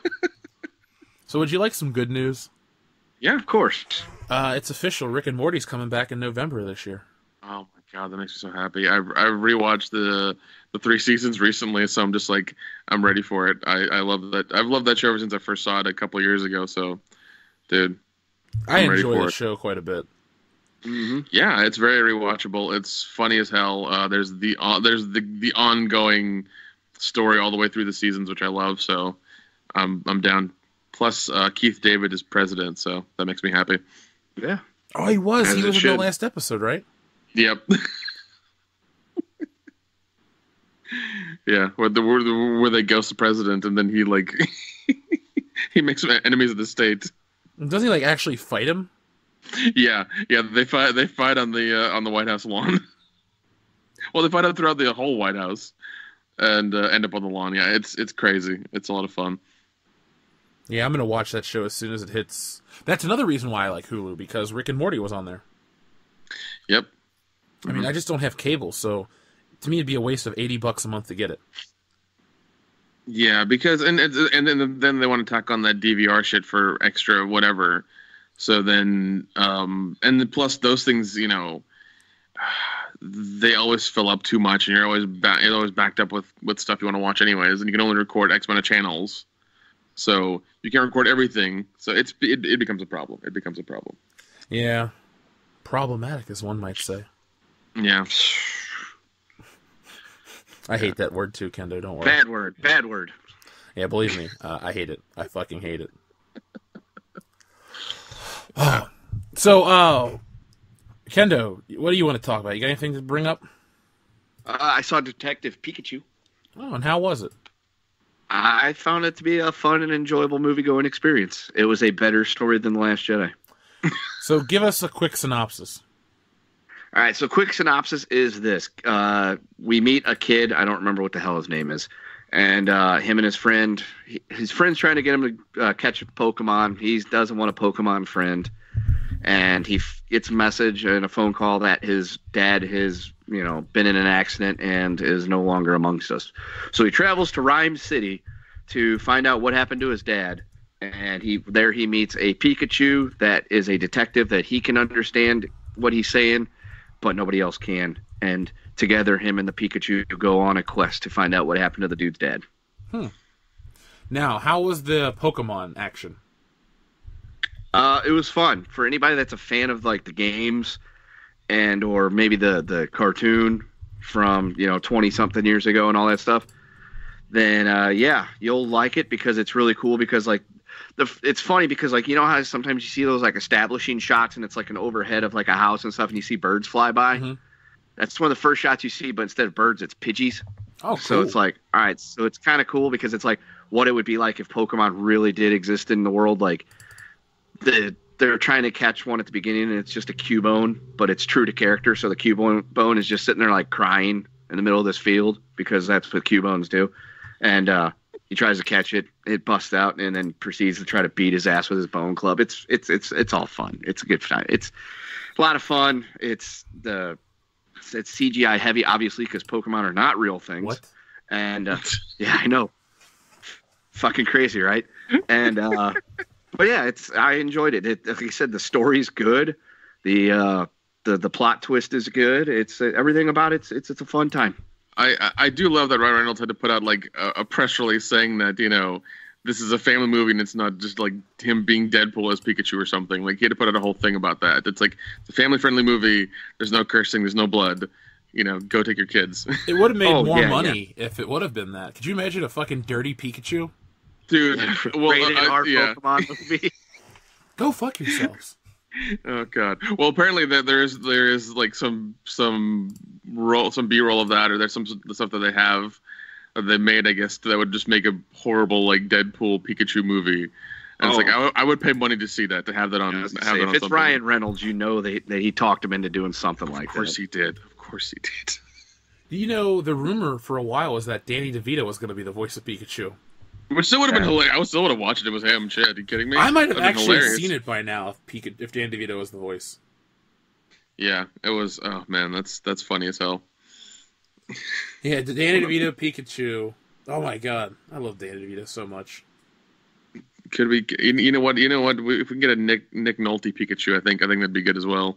So, would you like some good news? Yeah. Of course. It's official. Rick and Morty's coming back in November this year. Oh my god, that makes me so happy. I rewatched the 3 seasons recently, so I'm just like I'm ready for it. I love that. I've loved that show ever since I first saw it a couple years ago. So, dude, I I'm ready enjoy for the it. show quite a bit. Mm-hmm. Yeah, it's very rewatchable. It's funny as hell. There's the ongoing story all the way through the seasons, which I love. So I'm down. Plus, Keith David is president, so that makes me happy. Yeah. Oh, he was. As He it was in the should. last episode, right? Yep. Yeah, where they ghost the president, and then he like he makes enemies of the state. Doesn't he like actually fight him? Yeah, they fight on the White House lawn. Well, they fight out throughout the whole White House, and end up on the lawn. Yeah, it's crazy. It's a lot of fun. Yeah, I'm gonna watch that show as soon as it hits. That's another reason why I like Hulu, because Rick and Morty was on there. Yep. I mean, I just don't have cable, so to me it'd be a waste of $80 a month to get it. Yeah, because and then they want to tack on that DVR shit for extra whatever. So then and then plus those things, they always fill up too much, and you're always backed up with stuff you want to watch anyways, and you can only record X amount of channels. So you can't record everything. So it becomes a problem. It becomes a problem. Yeah, problematic, as one might say. Yeah. I hate that word too, Kendo. Don't worry. Bad word. Yeah, believe me, I hate it. I fucking hate it. Oh. So, Kendo, what do you want to talk about? You got anything to bring up? I saw Detective Pikachu. Oh, and how was it? I found it to be a fun and enjoyable movie-going experience. It was a better story than The Last Jedi. So give us a quick synopsis. All right, so quick synopsis is this. We meet a kid. I don't remember what the hell his name is. And him and his friend's trying to get him to catch a Pokemon. He doesn't want a Pokemon friend. And he gets a message and a phone call that his dad has, been in an accident and is no longer amongst us. So he travels to Rhyme City to find out what happened to his dad. And he meets a Pikachu that is a detective that he can understand what he's saying, but nobody else can. And together, him and the Pikachu go on a quest to find out what happened to the dude's dad. Now, how was the Pokemon action? It was fun for anybody that's a fan of like the games and or maybe the cartoon from 20-something years ago and all that stuff. Then yeah, you'll like it because it's really cool. Because like it's funny because like how sometimes you see those like establishing shots and it's like an overhead of like a house and stuff and you see birds fly by. Mm-hmm. That's one of the first shots you see, but instead of birds, it's Pidgeys. Oh, cool. So it's like, all right, so it's kind of cool because it's like what it would be like if Pokemon really did exist in the world. Like they're trying to catch one at the beginning and it's just a Cubone, but it's true to character. So the Cubone is just sitting there like crying in the middle of this field because that's what Cubones do. And he tries to catch it, it busts out, and then proceeds to try to beat his ass with his bone club. It's all fun. It's a good time. It's a lot of fun. It's CGI heavy, obviously, because Pokemon are not real things. What? And yeah, I know. Fucking crazy, right? And but yeah, I enjoyed it. Like I said, the story's good. The plot twist is good. It's everything about it's a fun time. I do love that Ryan Reynolds had to put out like a press release saying that this is a family movie and it's not just like him being Deadpool as Pikachu or something. Like he had to put out a whole thing about that. It's like it's a family friendly movie. There's no cursing. There's no blood. Go take your kids. It would have made more money if it would have been that. Could you imagine a fucking dirty Pikachu? Dude, well, rated R yeah. Pokemon movie. Go fuck yourselves. Oh god. Well, apparently there is like some B-roll of that, or there's some stuff that they have they made, I guess, that would just make a horrible like Deadpool Pikachu movie. And it's like I would pay money to see that, to have that on. If it's Ryan Reynolds, that he talked him into doing something like that. Of course he did. Of course he did. You know, the rumor for a while was that Danny DeVito was going to be the voice of Pikachu. Which still would have been hilarious. I still would have watched it. It was him. Shit, are you kidding me? I might have That'd been actually hilarious. seen it by now if Danny DeVito was the voice. Yeah, it was. Oh man, that's funny as hell. Yeah, Danny DeVito, Pikachu. Oh my god, I love Danny DeVito so much. Could we? You know what? If we can get a Nick Nolte Pikachu, I think that'd be good as well.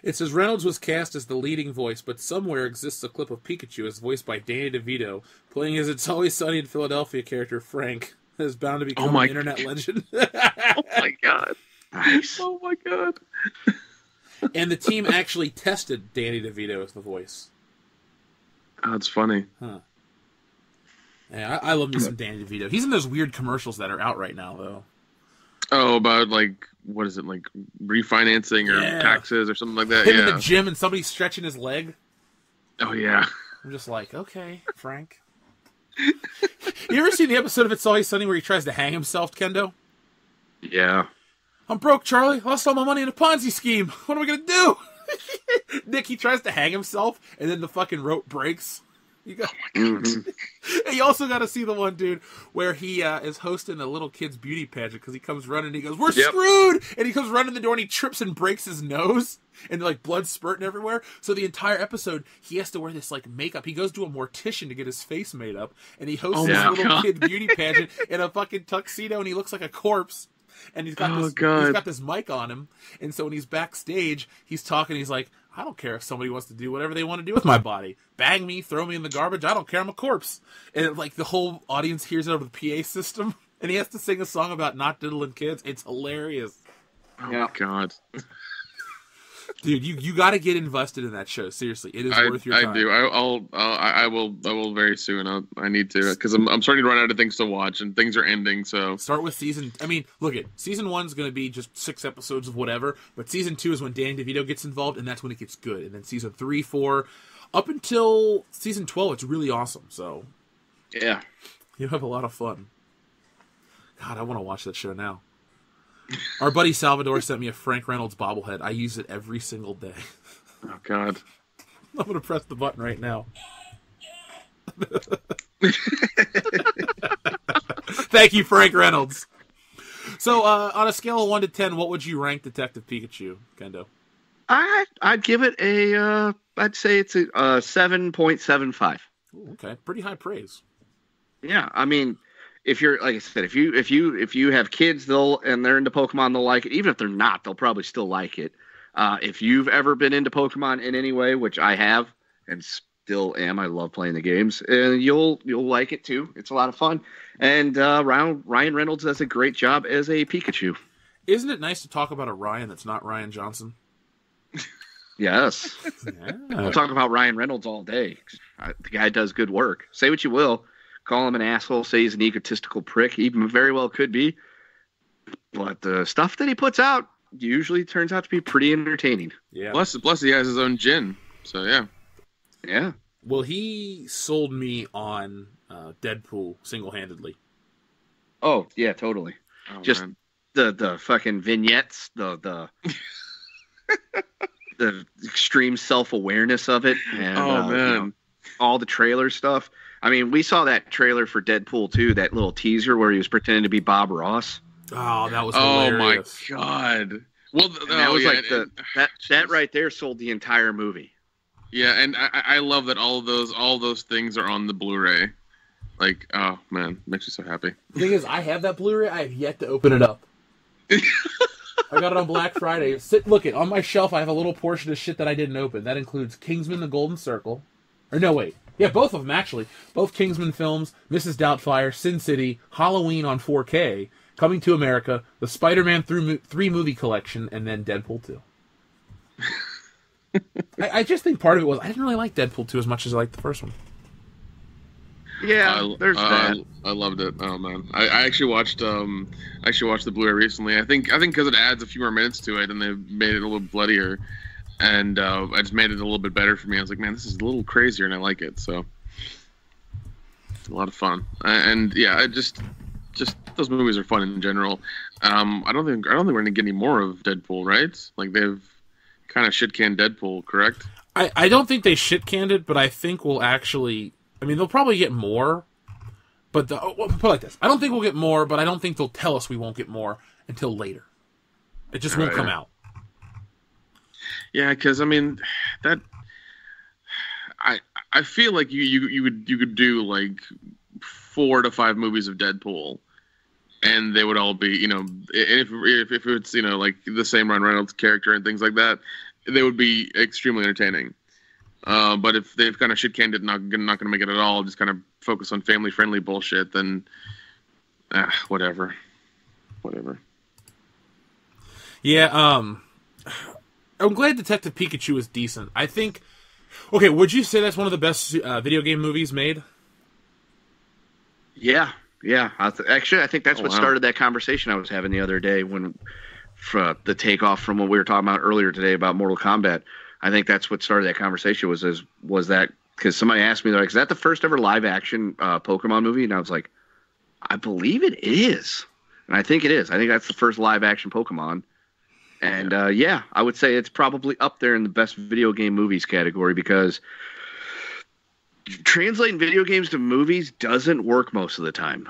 It says Reynolds was cast as the leading voice, but somewhere exists a clip of Pikachu as voiced by Danny DeVito, playing his It's Always Sunny in Philadelphia character Frank, that is bound to become an internet legend. Oh my god! Nice. Oh my god! And the team actually tested Danny DeVito as the voice. Oh, it's funny. Huh. Yeah, I love me some Danny DeVito. He's in those weird commercials that are out right now, though. Oh, about what is it, like refinancing or taxes or something like that? Him in the gym and somebody stretching his leg. Oh yeah. I'm just like, okay, Frank. You ever seen the episode of It's Always Sunny where he tries to hang himself, Kendo? Yeah. I'm broke, Charlie. Lost all my money in a Ponzi scheme. What am I gonna do? Nick, he tries to hang himself, and then the fucking rope breaks. You got. You also got to see the one dude where he is hosting a little kid's beauty pageant because he comes running and he goes, "We're screwed!" And he comes running the door and he trips and breaks his nose and like blood spurting everywhere. So the entire episode he has to wear this like makeup. He goes to a mortician to get his face made up, and he hosts this little kid beauty pageant in a fucking tuxedo, and he looks like a corpse. And he's got this mic on him, and so when he's backstage, he's talking. He's like, "I don't care if somebody wants to do whatever they want to do with my body. Bang me, throw me in the garbage. I don't care. I'm a corpse." And like the whole audience hears it over the PA system, and he has to sing a song about not diddling kids. It's hilarious. Oh my god, dude, you got to get invested in that show. Seriously, it is worth your time. I do. I will very soon. I need to because I'm starting to run out of things to watch, and things are ending. So start with season. I mean, look at season 1's going to be just 6 episodes of whatever, but season 2 is when Danny DeVito gets involved, and that's when it gets good. And then season 3, 4, up until season 12, it's really awesome. So yeah, you have a lot of fun. God, I want to watch that show now. Our buddy Salvador sent me a Frank Reynolds bobblehead. I use it every single day. Oh god, I'm going to press the button right now. Thank you, Frank Reynolds. So, on a scale of 1 to 10, what would you rank Detective Pikachu, Kendo? I'd give it I'd say it's a 7.75. Okay, pretty high praise. Yeah, I mean, if you're like I said, if you have kids, and they're into Pokemon, they'll like it. Even if they're not, they'll probably still like it. If you've ever been into Pokemon in any way, which I have and still am, I love playing the games, and you'll like it too. It's a lot of fun, and Ryan Reynolds does a great job as a Pikachu. Isn't it nice to talk about a Ryan that's not Ryan Johnson? Yes, we'll talk about Ryan Reynolds all day. The guy does good work. Say what you will. Call him an asshole, say he's an egotistical prick. He very well could be. But the stuff that he puts out usually turns out to be pretty entertaining. Yeah. Plus he has his own gin. So yeah. Yeah. Well, he sold me on Deadpool single-handedly. Oh, yeah, totally. Oh, just man. the fucking vignettes, the the extreme self-awareness of it, and man. All the trailer stuff. I mean, we saw that trailer for Deadpool 2, that little teaser where he was pretending to be Bob Ross. Oh, that was hilarious. Oh my god! Well, that was that right there sold the entire movie. Yeah, and I love that all those things are on the Blu-ray. Like, oh man, makes me so happy. The thing is, I have that Blu-ray. I have yet to open it up. I got it on Black Friday. Look, on my shelf, I have a little portion of shit that I didn't open. That includes Kingsman: The Golden Circle. Or no, wait. Yeah, both of them, actually. Both Kingsman films, Mrs. Doubtfire, Sin City, Halloween on 4K, Coming to America, the Spider-Man 3 movie collection, and then Deadpool 2. I just think part of it was I didn't really like Deadpool 2 as much as I liked the first one. Yeah, there's that. I loved it. Oh man, I actually watched the Blu-ray recently. I think because it adds a few more minutes to it, and they made it a little bloodier, and I just made it a little bit better for me. I was like, man, this is a little crazier, and I like it. So it's a lot of fun, and yeah, I just those movies are fun in general. I don't think we're gonna get any more of Deadpool, right? Like they've kind of shit canned Deadpool, correct? I don't think they shit-canned it, but I think we'll actually... I mean, they'll probably get more, but... put it like this. I don't think we'll get more, but I don't think they'll tell us we won't get more until later. It just won't come out. Yeah, because, I mean, that... I feel like you could do, like, 4 to 5 movies of Deadpool, and they would all be, you know... If it's, you know, like, the same Ryan Reynolds character and things like that, they would be extremely entertaining. But if they've kind of shit-canned it, not going to make it at all, just kind of focus on family-friendly bullshit, then whatever. Yeah, I'm glad Detective Pikachu is decent. I think... Okay, would you say that's one of the best video game movies made? Yeah. Actually, I think that's what started that conversation I was having the other day when... the takeoff from what we were talking about earlier today about Mortal Kombat. I think that's what started that conversation was that because somebody asked me, they're like, is that the first ever live action Pokemon movie? And I was like, I believe it is. And I think it is. I think that's the first live action Pokemon. And yeah, I would say it's probably up there in the best video game movies category because translating video games to movies doesn't work most of the time.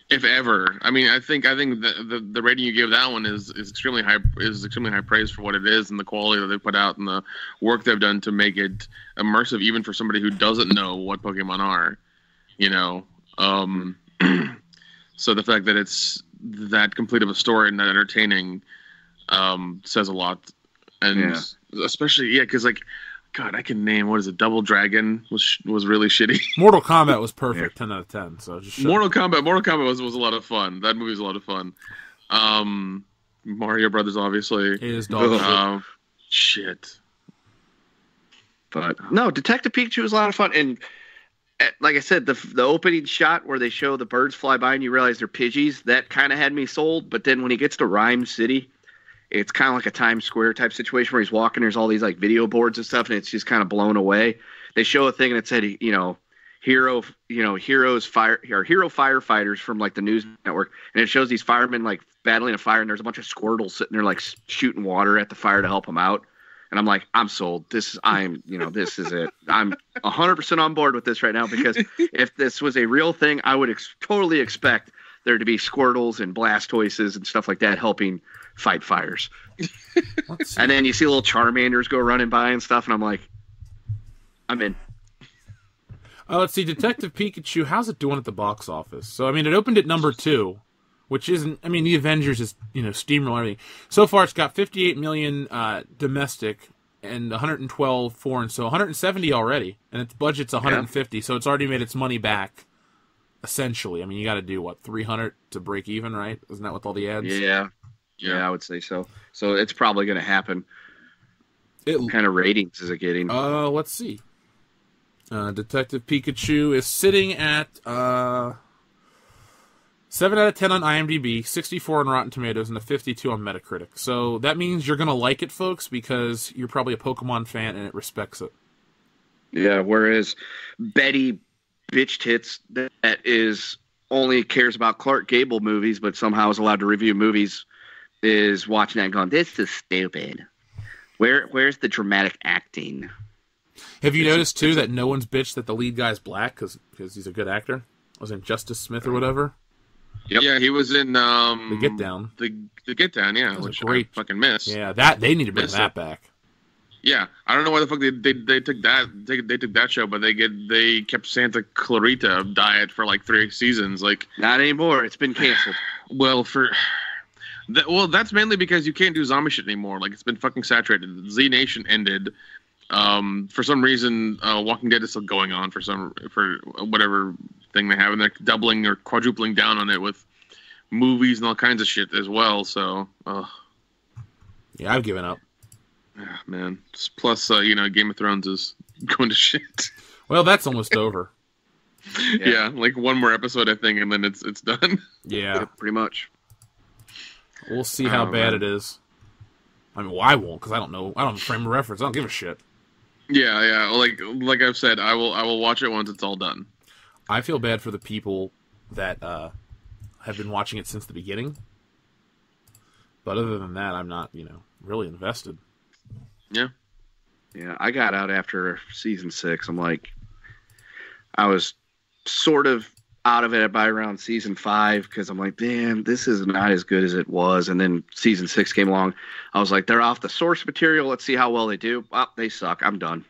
If ever. I mean, I think the rating you give that one is extremely high praise for what it is and the quality that they put out and the work they've done to make it immersive, even for somebody who doesn't know what Pokemon are. You know, so the fact that it's that complete of a story and that entertaining says a lot, and especially because like. God, I can name, what is it? Double Dragon was really shitty. Mortal Kombat was perfect, 10 out of 10. So just Mortal Kombat was a lot of fun. That movie was a lot of fun. Mario Brothers, obviously. Is dog shit. But no, Detective Pikachu was a lot of fun, and like I said, the opening shot where they show the birds fly by and you realize they're Pidgeys, that kind of had me sold. But then when he gets to Rhyme City. It's kind of like a Times Square type situation where he's walking. There's all these like video boards and stuff, and it's just kind of blown away. They show a thing and it said, hero firefighters from like the news network, and it shows these firemen like battling a fire, and there's a bunch of Squirtles sitting there like shooting water at the fire to help them out. And I'm like, I'm sold. This is it. I'm 100% on board with this right now because if this was a real thing, I would totally expect there to be Squirtles and Blastoises and stuff like that helping fight fires. And then you see little Charmanders go running by and stuff, and I'm like, I'm in. Let's see, Detective Pikachu, how's it doing at the box office? So, I mean, it opened at number 2, which isn't, I mean, the Avengers is, steamroll everything. So far, it's got 58 million domestic and 112 foreign, so 170 already, and its budget's 150, so it's already made its money back, essentially. I mean, you got to do, 300 to break even, right? Isn't that with all the ads? Yeah, I would say so. So it's probably going to happen. What kind of ratings is it getting? Let's see. Detective Pikachu is sitting at 7 out of 10 on IMDb, 64 on Rotten Tomatoes, and a 52 on Metacritic. So that means you're going to like it, folks, because you're probably a Pokemon fan and it respects it. Yeah, whereas Betty Bitch Tits that is only cares about Clark Gable movies, but somehow is allowed to review movies, is watching that and going, this is stupid. Where's the dramatic acting? Have you noticed, too, that no one's bitched that the lead guy's black because he's a good actor? Was in Justice Smith or whatever? Yep. Yeah, he was in... The Get Down. The Get Down, yeah. Which great. I fucking missed. Yeah, they need to bring that back. Yeah, I don't know why the fuck they took that show, but they kept Santa Clarita Diet for like 3 seasons. Like, not anymore. It's been canceled. That's mainly because you can't do zombie shit anymore. Like, it's been fucking saturated. Z Nation ended. For some reason, Walking Dead is still going on for whatever thing they have, and they're doubling or quadrupling down on it with movies and all kinds of shit as well. So, yeah, I've given up. Man. Plus, Game of Thrones is going to shit. Well, that's almost over. Yeah, like one more episode, I think, and then it's done. Yeah, pretty much. We'll see how bad it is. I mean, I won't, because I don't know. I don't have a frame of reference. I don't give a shit. Yeah. Like I've said, I will watch it once it's all done. I feel bad for the people that have been watching it since the beginning. But other than that, I'm not, really invested. Yeah. Yeah, I got out after season 6. I'm like, I was sort of out of it by around season 5 because I'm like, damn, this is not as good as it was. And then season 6 came along. I was like, they're off the source material. Let's see how well they do. Oh, they suck. I'm done.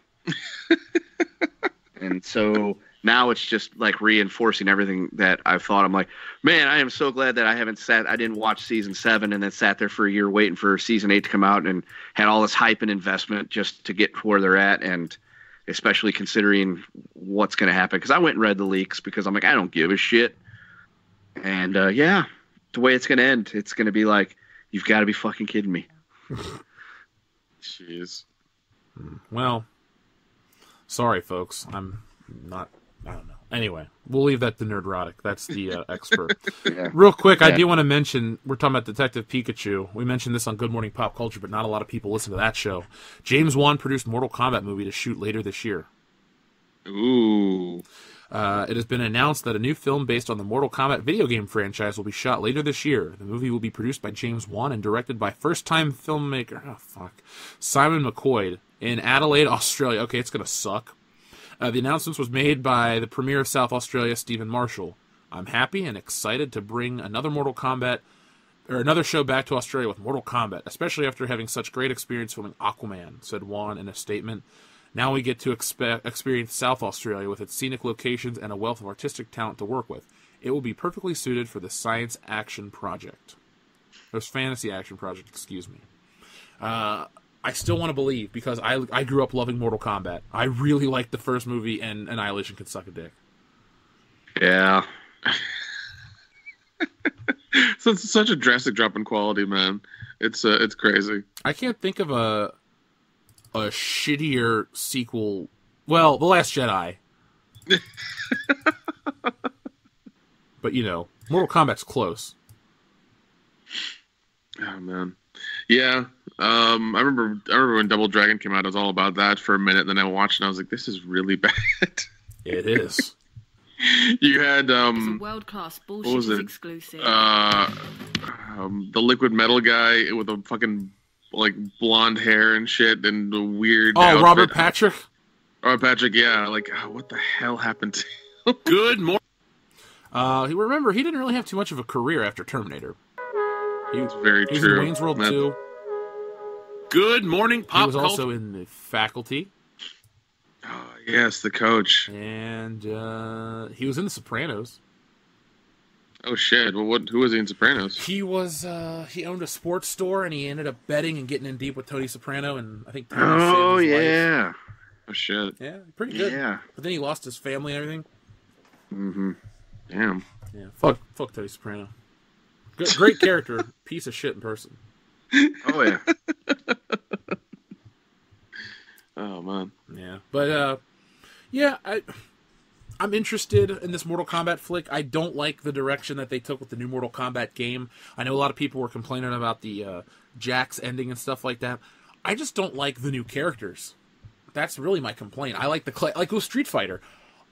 And so now it's just like reinforcing everything that I've thought. I'm like, man, I am so glad that I didn't watch season 7 and then sat there for a year waiting for season 8 to come out and had all this hype and investment just to get to where they're at. And especially considering what's going to happen. Because I went and read the leaks because I'm like, I don't give a shit. And yeah, the way it's going to end, it's going to be like, you've got to be fucking kidding me. Jeez. Well, sorry, folks. I don't know. Anyway, we'll leave that to Nerdrotic. That's the expert. Yeah. Real quick, I do want to mention, we're talking about Detective Pikachu. We mentioned this on Good Morning Pop Culture, but not a lot of people listen to that show. James Wan produced Mortal Kombat movie to shoot later this year. Ooh. It has been announced that a new film based on the Mortal Kombat video game franchise will be shot later this year. The movie will be produced by James Wan and directed by first-time filmmaker Simon McCoy in Adelaide, Australia. Okay, it's going to suck. The announcement was made by the Premier of South Australia, Stephen Marshall. I'm happy and excited to bring another show back to Australia with Mortal Kombat, especially after having such great experience filming Aquaman, said Wan in a statement. Now we get to experience South Australia with its scenic locations and a wealth of artistic talent to work with. It will be perfectly suited for the science action project. There's fantasy action project, excuse me. I still want to believe, because I grew up loving Mortal Kombat. I really liked the first movie, and Annihilation could suck a dick. Yeah. So it's such a drastic drop in quality, man. It's crazy. I can't think of a shittier sequel. Well, The Last Jedi. But, Mortal Kombat's close. Oh, man. Yeah. I remember when Double Dragon came out, I was all about that for a minute. Then I watched and I was like, this is really bad. It is. You had It's a world-class bullshit exclusive. the liquid metal guy with the fucking like blonde hair and shit and the weird outfit. Robert Patrick? Robert Patrick, yeah. Like, what the hell happened to him? Good morning. Remember, he didn't really have too much of a career after Terminator. It's very He's true. in Wayne's World 2. Good morning, pop He was culture. also in The Faculty. Oh, yes, the coach. And he was in The Sopranos. Oh shit! Well, who was he in Sopranos? He was he owned a sports store and he ended up betting and getting in deep with Tony Soprano, and I think Tony Oh saved his yeah. life. Oh shit! Yeah, pretty good. Yeah. But then he lost his family and everything. Mm-hmm. Damn. Yeah, fuck Tony Soprano. Great character, piece of shit in person. Oh yeah. Oh man. Yeah, but yeah, I'm interested in this Mortal Kombat flick. I don't like the direction that they took with the new Mortal Kombat game. I know a lot of people were complaining about the Jax ending and stuff like that. I just don't like the new characters. That's really my complaint. I like like with Street Fighter.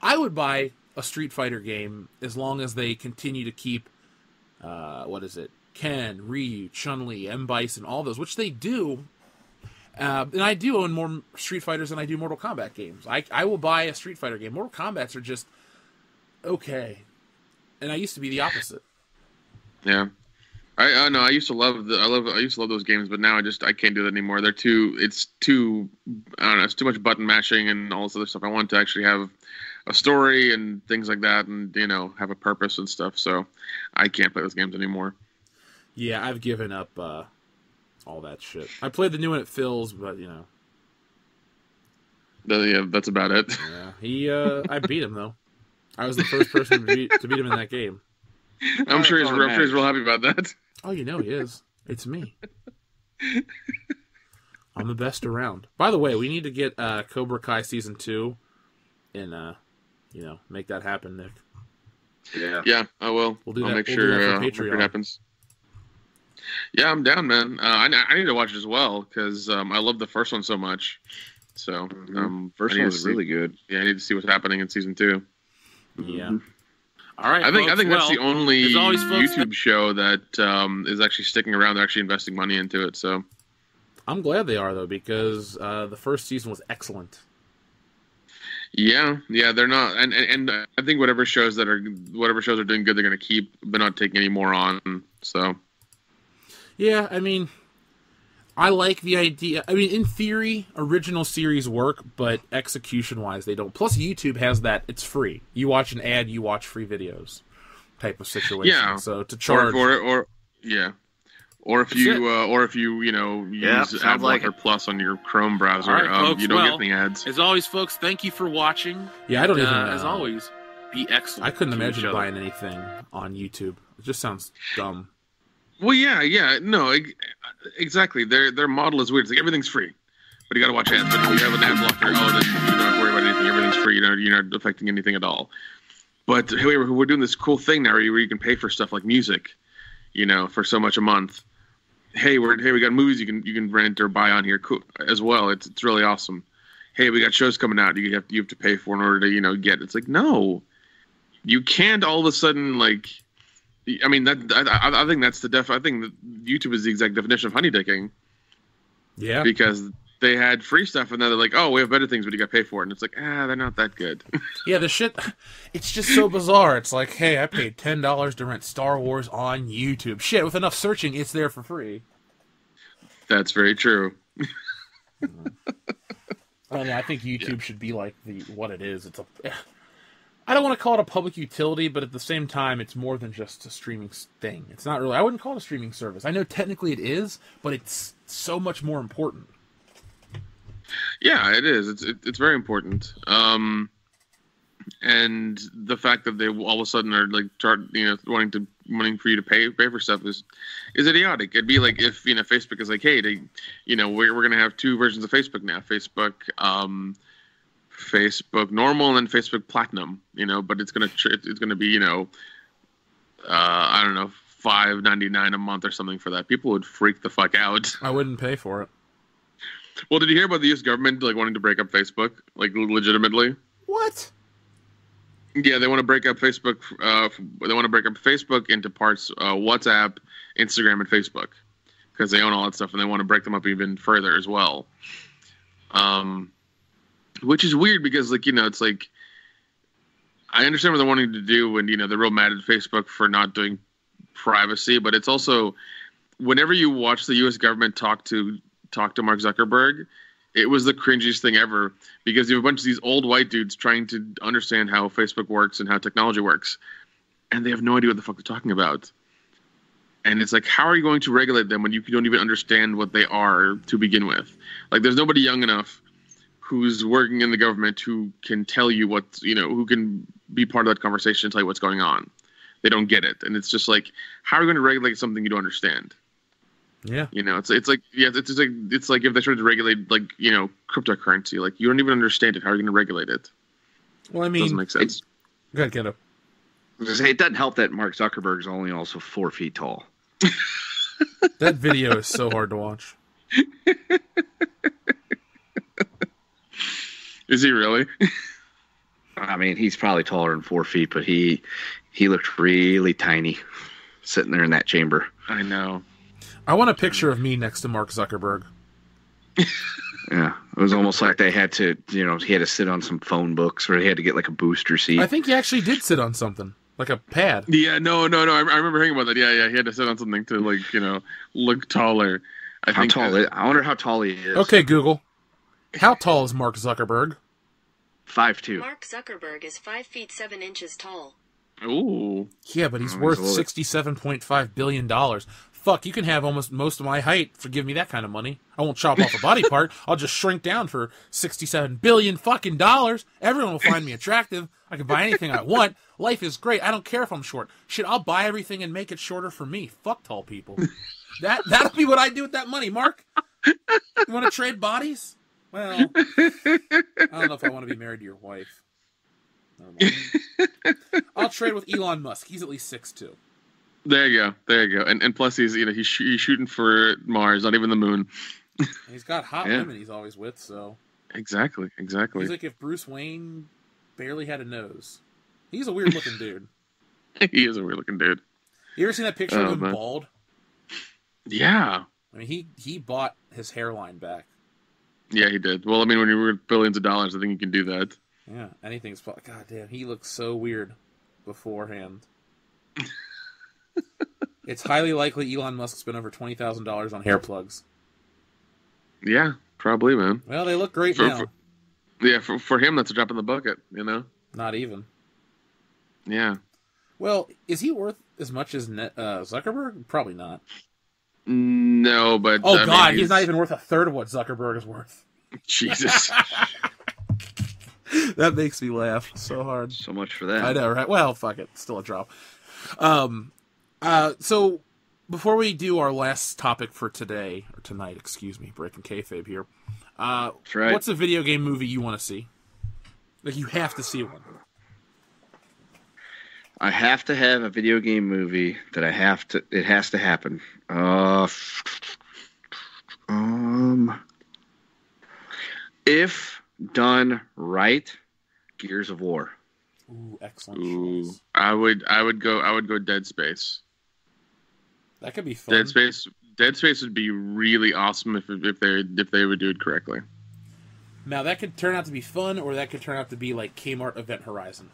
I would buy a Street Fighter game as long as they continue to keep Ken, Ryu, Chun-Li, M. Bison, all those, which they do. And I do own more Street Fighters than I do Mortal Kombat games. I will buy a Street Fighter game. Mortal Kombats are just okay, and I used to be the opposite. Yeah, I know. I used to love those games, but now I can't do that anymore. It's too much button mashing and all this other stuff. I want to actually have a story and things like that, and have a purpose and stuff. So I can't play those games anymore. Yeah, I've given up all that shit. I played the new one at Phil's, but Yeah, that's about it. Yeah, I beat him though. I was the first person to beat him in that game. I'm sure he's real happy about that. Oh, he is. It's me. I'm the best around. By the way, we need to get Cobra Kai Season 2 and, make that happen, Nick. Yeah, I will. We'll do I'll that. make We'll sure do that for make sure it Patreon. happens. Yeah, I'm down, man. I need to watch it as well because I love the first one so much. So First one was really good. Yeah, I need to see what's happening in Season 2. Yeah. Mm-hmm. All right. I think folks, that's the only as always, folks, YouTube show that is actually sticking around. They're actually investing money into it. So I'm glad they are though, because the first season was excellent. Yeah, they're not, and I think whatever shows are doing good, they're going to keep. They're not taking any more on. So, yeah, I mean, I like the idea. I mean, in theory, original series work, but execution-wise, they don't. Plus, YouTube has that; it's free. You watch an ad, you watch free videos, type of situation. Yeah. So to charge, or if you use AdBlocker Plus on your Chrome browser, right, folks, you don't get any ads. As always, folks, thank you for watching. Yeah, I don't even. As always, be excellent. I couldn't imagine buying anything on YouTube. It just sounds dumb. Well, no, exactly. Their model is weird. It's like everything's free, but you got to watch ads. But if you have an ad blocker, then you don't have to worry about anything. Everything's free. You're not affecting anything at all. But hey, we're doing this cool thing now where you can pay for stuff like music, for so much a month. Hey, we got movies you can rent or buy on here as well. It's really awesome. Hey, we got shows coming out you have to pay for in order to get. It's like, no, you can't all of a sudden like. I mean I think that's I think that YouTube is the exact definition of honeydicking. Yeah. Because they had free stuff and then they're like, oh, we have better things, but you got to pay for it, and it's like, they're not that good. Yeah, the shit. It's just so bizarre. It's like, hey, I paid $10 to rent Star Wars on YouTube. Shit, with enough searching, it's there for free. That's very true. I think YouTube should be like what it is. I don't want to call it a public utility, but at the same time, it's more than just a streaming thing. It's not really. I wouldn't call it a streaming service. I know technically it is, but it's so much more important. Yeah, it is. It's very important. And the fact that they all of a sudden are like wanting for you to pay for stuff is idiotic. It'd be like if Facebook is like, hey, we're gonna have two versions of Facebook now. Facebook normal and then Facebook Platinum, but it's gonna be I don't know, $5.99 a month or something for that. People would freak the fuck out. I wouldn't pay for it. Well, did you hear about the U.S. government wanting to break up Facebook, legitimately? What? Yeah, they want to break up Facebook. They want to break up Facebook into parts: WhatsApp, Instagram, and Facebook, because they own all that stuff, and they want to break them up even further as well. Which is weird because, it's like I understand what they're wanting to do when they're real mad at Facebook for not doing privacy, but it's also whenever you watch the U.S. government talk to Mark Zuckerberg, it was the cringiest thing ever because you have a bunch of these old white dudes trying to understand how Facebook works and how technology works, and they have no idea what the fuck they're talking about. And it's like, how are you going to regulate them when you don't even understand what they are to begin with? Like, there's nobody young enough who's working in the government who can tell you who can be part of that conversation and tell you what's going on. They don't get it. And it's just like, how are you going to regulate something you don't understand? Yeah. It's like if they tried to regulate cryptocurrency, like you don't even understand it. How are you going to regulate it? Well, I mean, it doesn't make sense. Go ahead, Kendo. It doesn't help that Mark Zuckerberg is only also 4 feet tall. That video is so hard to watch. Is he really? I mean, he's probably taller than 4 feet, but he looked really tiny sitting there in that chamber. I know. I want a picture of me next to Mark Zuckerberg. Yeah, it was almost like they had to, he had to sit on some phone books, or he had to get like a booster seat. I think he actually did sit on something, like a pad. Yeah, no. I remember hearing about that. Yeah, he had to sit on something to look taller. I wonder how tall he is. Okay, Google. How tall is Mark Zuckerberg? 5'2". Mark Zuckerberg is 5 feet 7 inches tall. Ooh. Yeah, but he's worth $67.5 billion. Fuck, you can have almost most of my height for giving me that kind of money. I won't chop off a body part. I'll just shrink down for $67 billion fucking dollars. Everyone will find me attractive. I can buy anything I want. Life is great. I don't care if I'm short. Shit, I'll buy everything and make it shorter for me. Fuck tall people. That'll be what I do with that money, Mark. You want to trade bodies? Well, I don't know if I want to be married to your wife. I'll trade with Elon Musk. He's at least 6'2". There you go. And plus he's he's shooting for Mars, not even the moon. He's got hot women he's always with, so. Exactly. He's like if Bruce Wayne barely had a nose. He's a weird looking dude. He is a weird looking dude. You ever seen that picture of him bald? Yeah. I mean, he bought his hairline back. Yeah, he did. Well, I mean, when you're worth billions of dollars, I think you can do that. Yeah, anything's... God damn, he looks so weird beforehand. It's highly likely Elon Musk spent over $20,000 on hair plugs. Yeah, probably, man. Well, they look great For, now. for him, that's a drop in the bucket, you know? Not even. Yeah. Well, is he worth as much as Zuckerberg? Probably not. No, but... Oh, I God, mean, he's not even worth a third of what Zuckerberg is worth. Jesus. That makes me laugh so hard. So much for that. I know, right? Well, fuck it. Still a drop. So, before we do our last topic for today, or tonight, excuse me, breaking kayfabe here. That's right. What's a video game movie you want to see? Like, you have to see one. I have to have a video game movie that it has to happen. If done right, Gears of War. Ooh, excellent choice. I would go Dead Space. That could be fun. Dead Space would be really awesome if they would do it correctly. Now, that could turn out to be fun, or that could turn out to be like Kmart Event Horizon.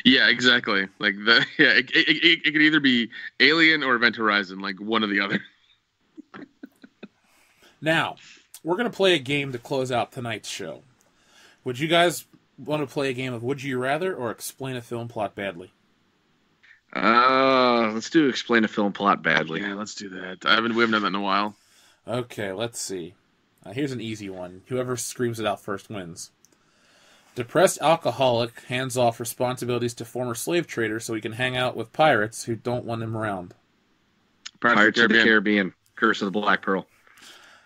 Yeah, exactly. Like it could either be Alien or Event Horizon, like one or the other. Now, we're going to play a game to close out tonight's show. Would you guys want to play a game of Would You Rather or Explain a Film Plot Badly? Let's do Explain a Film Plot Badly. Yeah, let's do that. We haven't done that in a while. Okay, let's see. Here's an easy one. Whoever screams it out first wins. Depressed alcoholic hands off responsibilities to former slave trader so he can hang out with pirates who don't want him around. Pirates of the Caribbean. Curse of the Black Pearl.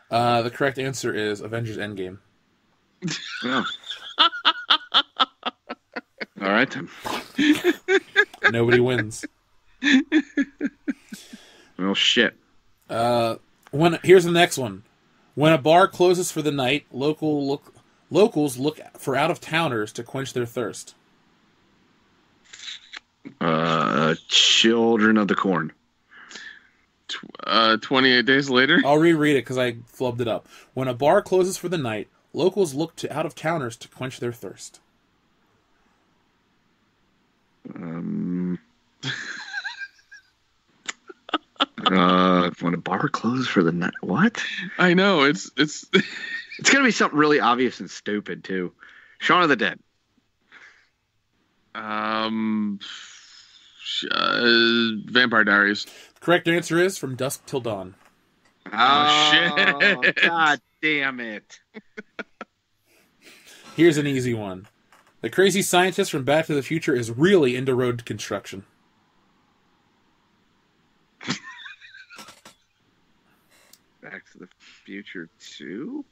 The correct answer is Avengers Endgame. Oh. All right, then. Nobody wins. Well, shit. Here's the next one. When a bar closes for the night, locals look for out-of-towners to quench their thirst. Children of the Corn. 28 days later. I'll reread it because I flubbed it up. When a bar closes for the night, locals look to out-of-towners to quench their thirst. When a bar closes for the night, what? I know it's It's gonna be something really obvious and stupid too. Shaun of the Dead. Vampire Diaries. The correct answer is From Dusk Till Dawn. Oh shit! God damn it! Here's an easy one. The crazy scientist from Back to the Future is really into road construction. Back to the Future 2?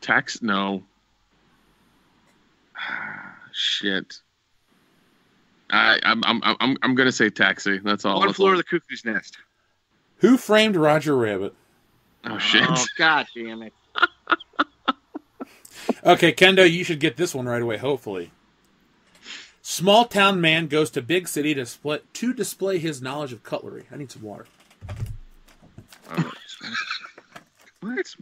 Tax? No. Shit. I'm gonna say Taxi. That's all. One Flew Over the Cuckoo's Nest. Who Framed Roger Rabbit? Oh shit! Oh god damn it! Okay, Kendo, you should get this one right away. Hopefully. Small town man goes to big city to display his knowledge of cutlery. I need some water. What?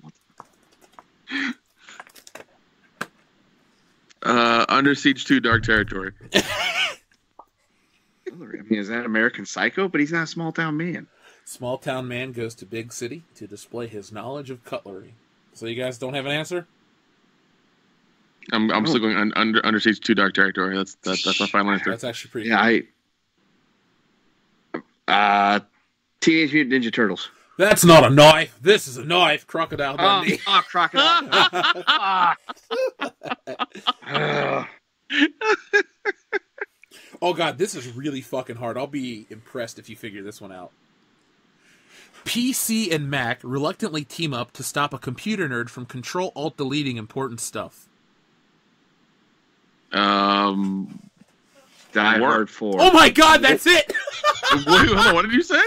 Under Siege 2 Dark Territory. I mean, is that American Psycho? But he's not a small town man. Small town man goes to big city to display his knowledge of cutlery. So you guys don't have an answer? I'm still going Under Siege 2 Dark Territory. That's my final answer. That's actually pretty good. Teenage Mutant Ninja Turtles. That's not a knife. This is a knife. Crocodile Dundee. Crocodile. Oh, God, this is really fucking hard. I'll be impressed if you figure this one out. PC and Mac reluctantly team up to stop a computer nerd from Control-Alt-Deleting important stuff. Die Hard 4. Oh, my God, that's it! Wait, hold on, what did you say?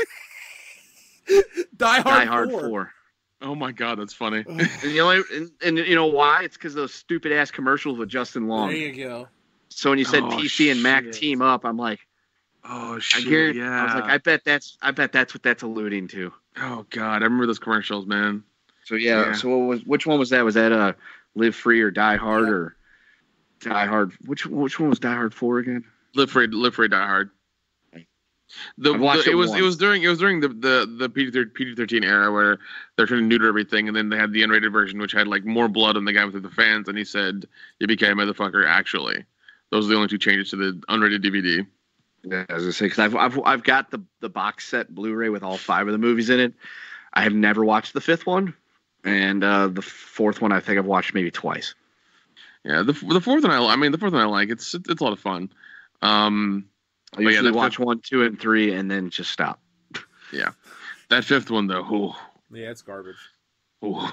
Die Hard 4. Oh my god, that's funny. And you know why? It's because those stupid ass commercials with Justin Long. There you go. So when you said PC and Mac team up, I'm like, Oh I shit! guarantee. Yeah. I was like, I bet that's what that's alluding to. Oh god, I remember those commercials, man. So yeah. So which one was that? Was that Live Free or Die Hard or Die Hard? Which one was Die Hard 4 again? Live Free, Die Hard. I've watched It it was once. during the PG-13 era where they're trying to neuter everything, and then they had the unrated version which had like more blood on the guy with the fans, and he said, "You became a motherfucker." Actually, those are the only two changes to the unrated DVD. Yeah, as I say, because I've got the box set Blu-ray with all 5 of the movies in it. I have never watched the 5th one, and the 4th one I think I've watched maybe twice. Yeah, the 4th one the 4th one I like. It's a lot of fun. I usually watch 1, 2, and 3, and then just stop. Yeah, that 5th one though. Ooh. Yeah, it's garbage. Ooh.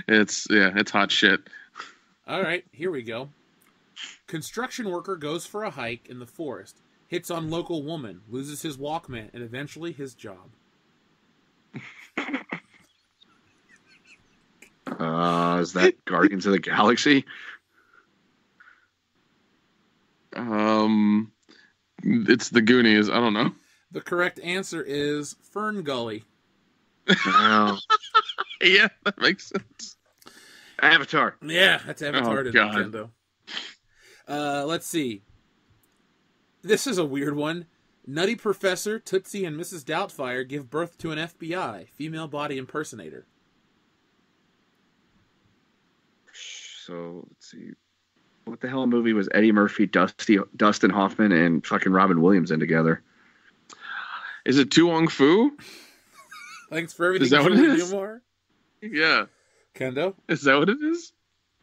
It's hot shit. All right, here we go. Construction worker goes for a hike in the forest, hits on local woman, loses his Walkman, and eventually his job. Is that Guardians of the Galaxy? It's the Goonies. I don't know. The correct answer is Fern Gully. Oh. Yeah, that makes sense. Avatar. Yeah, that's Avatar to God. Nintendo. Let's see. This is a weird one. Nutty Professor, Tootsie, and Mrs. Doubtfire give birth to an FBI, female body impersonator. So, let's see. What the hell movie was Eddie Murphy, Dustin Hoffman, and fucking Robin Williams in together? Is it Tu Wong Fu? Thanks for everything. Is that what it is? More? Yeah. Kendo? Is that what it is?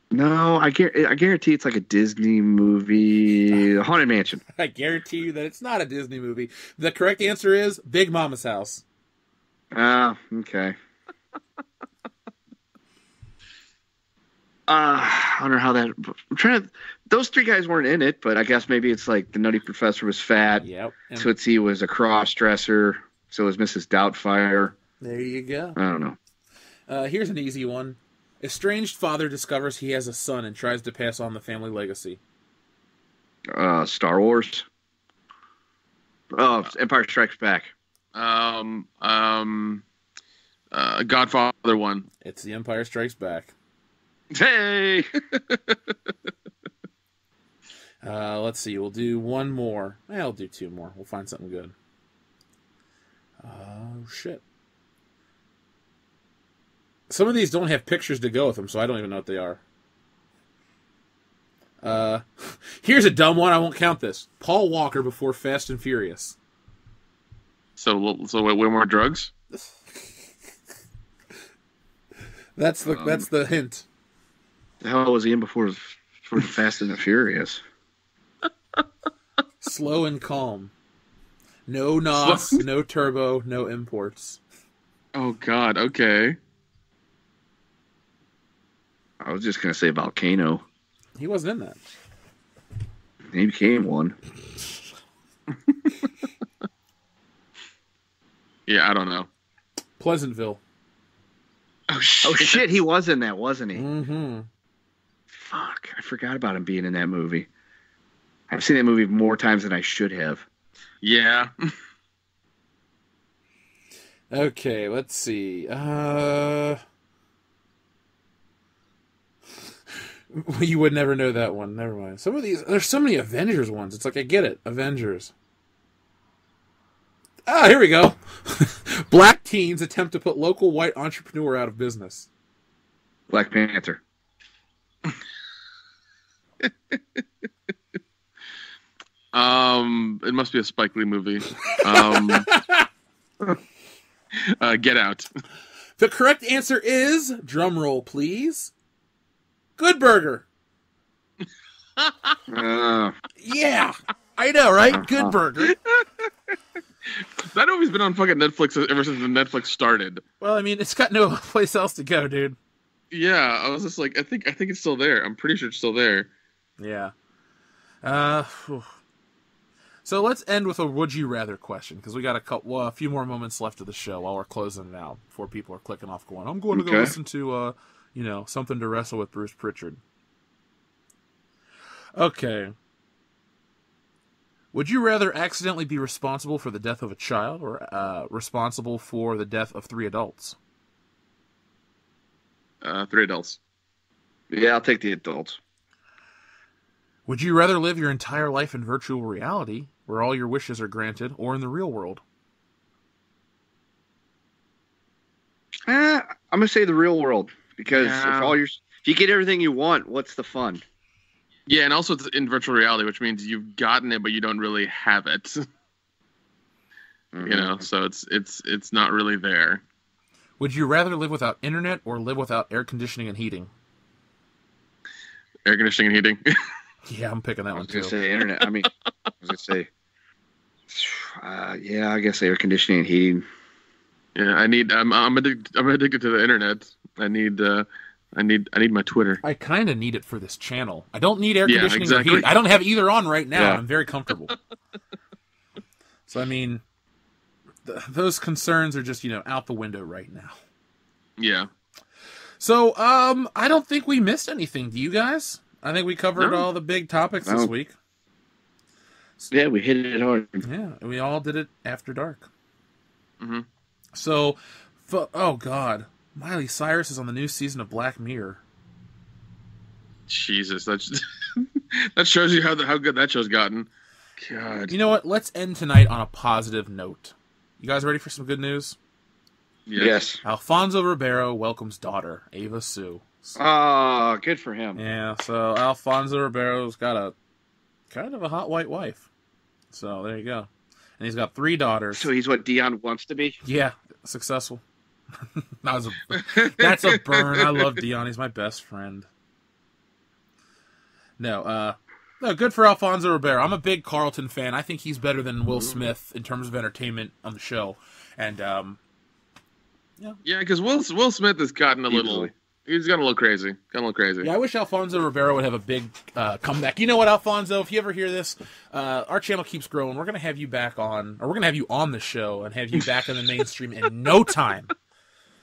No, I guarantee it's like a Disney movie. Haunted Mansion. I guarantee you that it's not a Disney movie. The correct answer is Big Mama's House. Ah, okay. I wonder how that. I'm trying to. Those 3 guys weren't in it, but I guess maybe it's like the Nutty Professor was fat. Yep. And Tootsie was a cross-dresser. So was Mrs. Doubtfire. there you go. I don't know. Here's an easy one. Estranged father discovers he has a son and tries to pass on the family legacy. Star Wars. Oh, Empire Strikes Back. Godfather 1. It's The Empire Strikes Back. Hey. Let's see. We'll do one more. I'll do 2 more. We'll find something good. Oh, shit. Some of these don't have pictures to go with them, so I don't even know what they are. Here's a dumb one. I won't count this. Paul Walker before Fast and Furious. So way more drugs? That's the hint. The hell was he in before Fast and the Furious? Slow and calm. No NOS, no turbo, no imports. Oh God. Okay. I was just gonna say Volcano. He wasn't in that. He became one. Yeah, I don't know. Pleasantville. Oh shit. Oh shit, he was in that, wasn't he? Mm-hmm. Fuck, I forgot about him being in that movie. I've seen that movie more times than I should have. Yeah. Okay, let's see. You would never know that one. Never mind. Some of these, there's so many Avengers ones. It's like, I get it. Avengers. Ah, here we go. Black teens attempt to put local white entrepreneur out of business. Black Panther. It must be a Spike Lee movie. Get Out. The correct answer is, drum roll please, Good Burger. Yeah, I know, right? Good Burger. That movie's been on fucking Netflix ever since the Netflix started. Well, I mean, it's got no place else to go, dude. Yeah, I was just like, I think it's still there. I'm pretty sure it's still there. Yeah. So let's end with a would you rather question, because we got a few more moments left of the show while we're closing it out before people are clicking off going, I'm going to go listen to something to wrestle with Bruce Pritchard. Okay. Would you rather accidentally be responsible for the death of a child or responsible for the death of 3 adults? 3 adults. Yeah, I'll take the adults. Would you rather live your entire life in virtual reality, where all your wishes are granted, or in the real world? I'm gonna say the real world, because Yeah. if you get everything you want, what's the fun? Yeah, and also it's in virtual reality, which means you've gotten it, but you don't really have it. Mhm. You know, so it's not really there. Would you rather live without internet or live without air conditioning and heating? Air conditioning and heating. Yeah, I'm picking that I one was gonna too. say internet. I mean, I was gonna say, yeah, I guess air conditioning and heating. Yeah, I'm addicted to the internet. I need my Twitter. I kind of need it for this channel. I don't need air Yeah, conditioning or exactly. heating. I don't have either on right now. Yeah. And I'm very comfortable. So, I mean, those concerns are just, out the window right now. Yeah. So, I don't think we missed anything. Do you guys? I think we covered No. all the big topics this No. week. Yeah, we hit it hard. Yeah, we all did it after dark. Mm-hmm. So, oh God, Miley Cyrus is on the new season of Black Mirror. Jesus, that shows you how good that show's gotten. God. You know what? Let's end tonight on a positive note. You guys ready for some good news? Yes. Alfonso Ribeiro welcomes daughter, Ava Sue. Oh, good for him. Yeah, so Alfonso Ribeiro's got a kind of a hot white wife. So there you go. And he's got 3 daughters. So he's what Dion wants to be? Yeah, successful. That's a burn. I love Dion. He's my best friend. No, good for Alfonso Ribeiro. I'm a big Carlton fan. I think he's better than Will Smith in terms of entertainment on the show. And Yeah, because Will Smith has gotten a little. He's gotten a little crazy. yeah, I wish Alfonso Ribeiro would have a big comeback. You know what, Alfonso? If you ever hear this, our channel keeps growing. We're going to have you back on, or we're going to have you on the show and have you back in the mainstream in no time.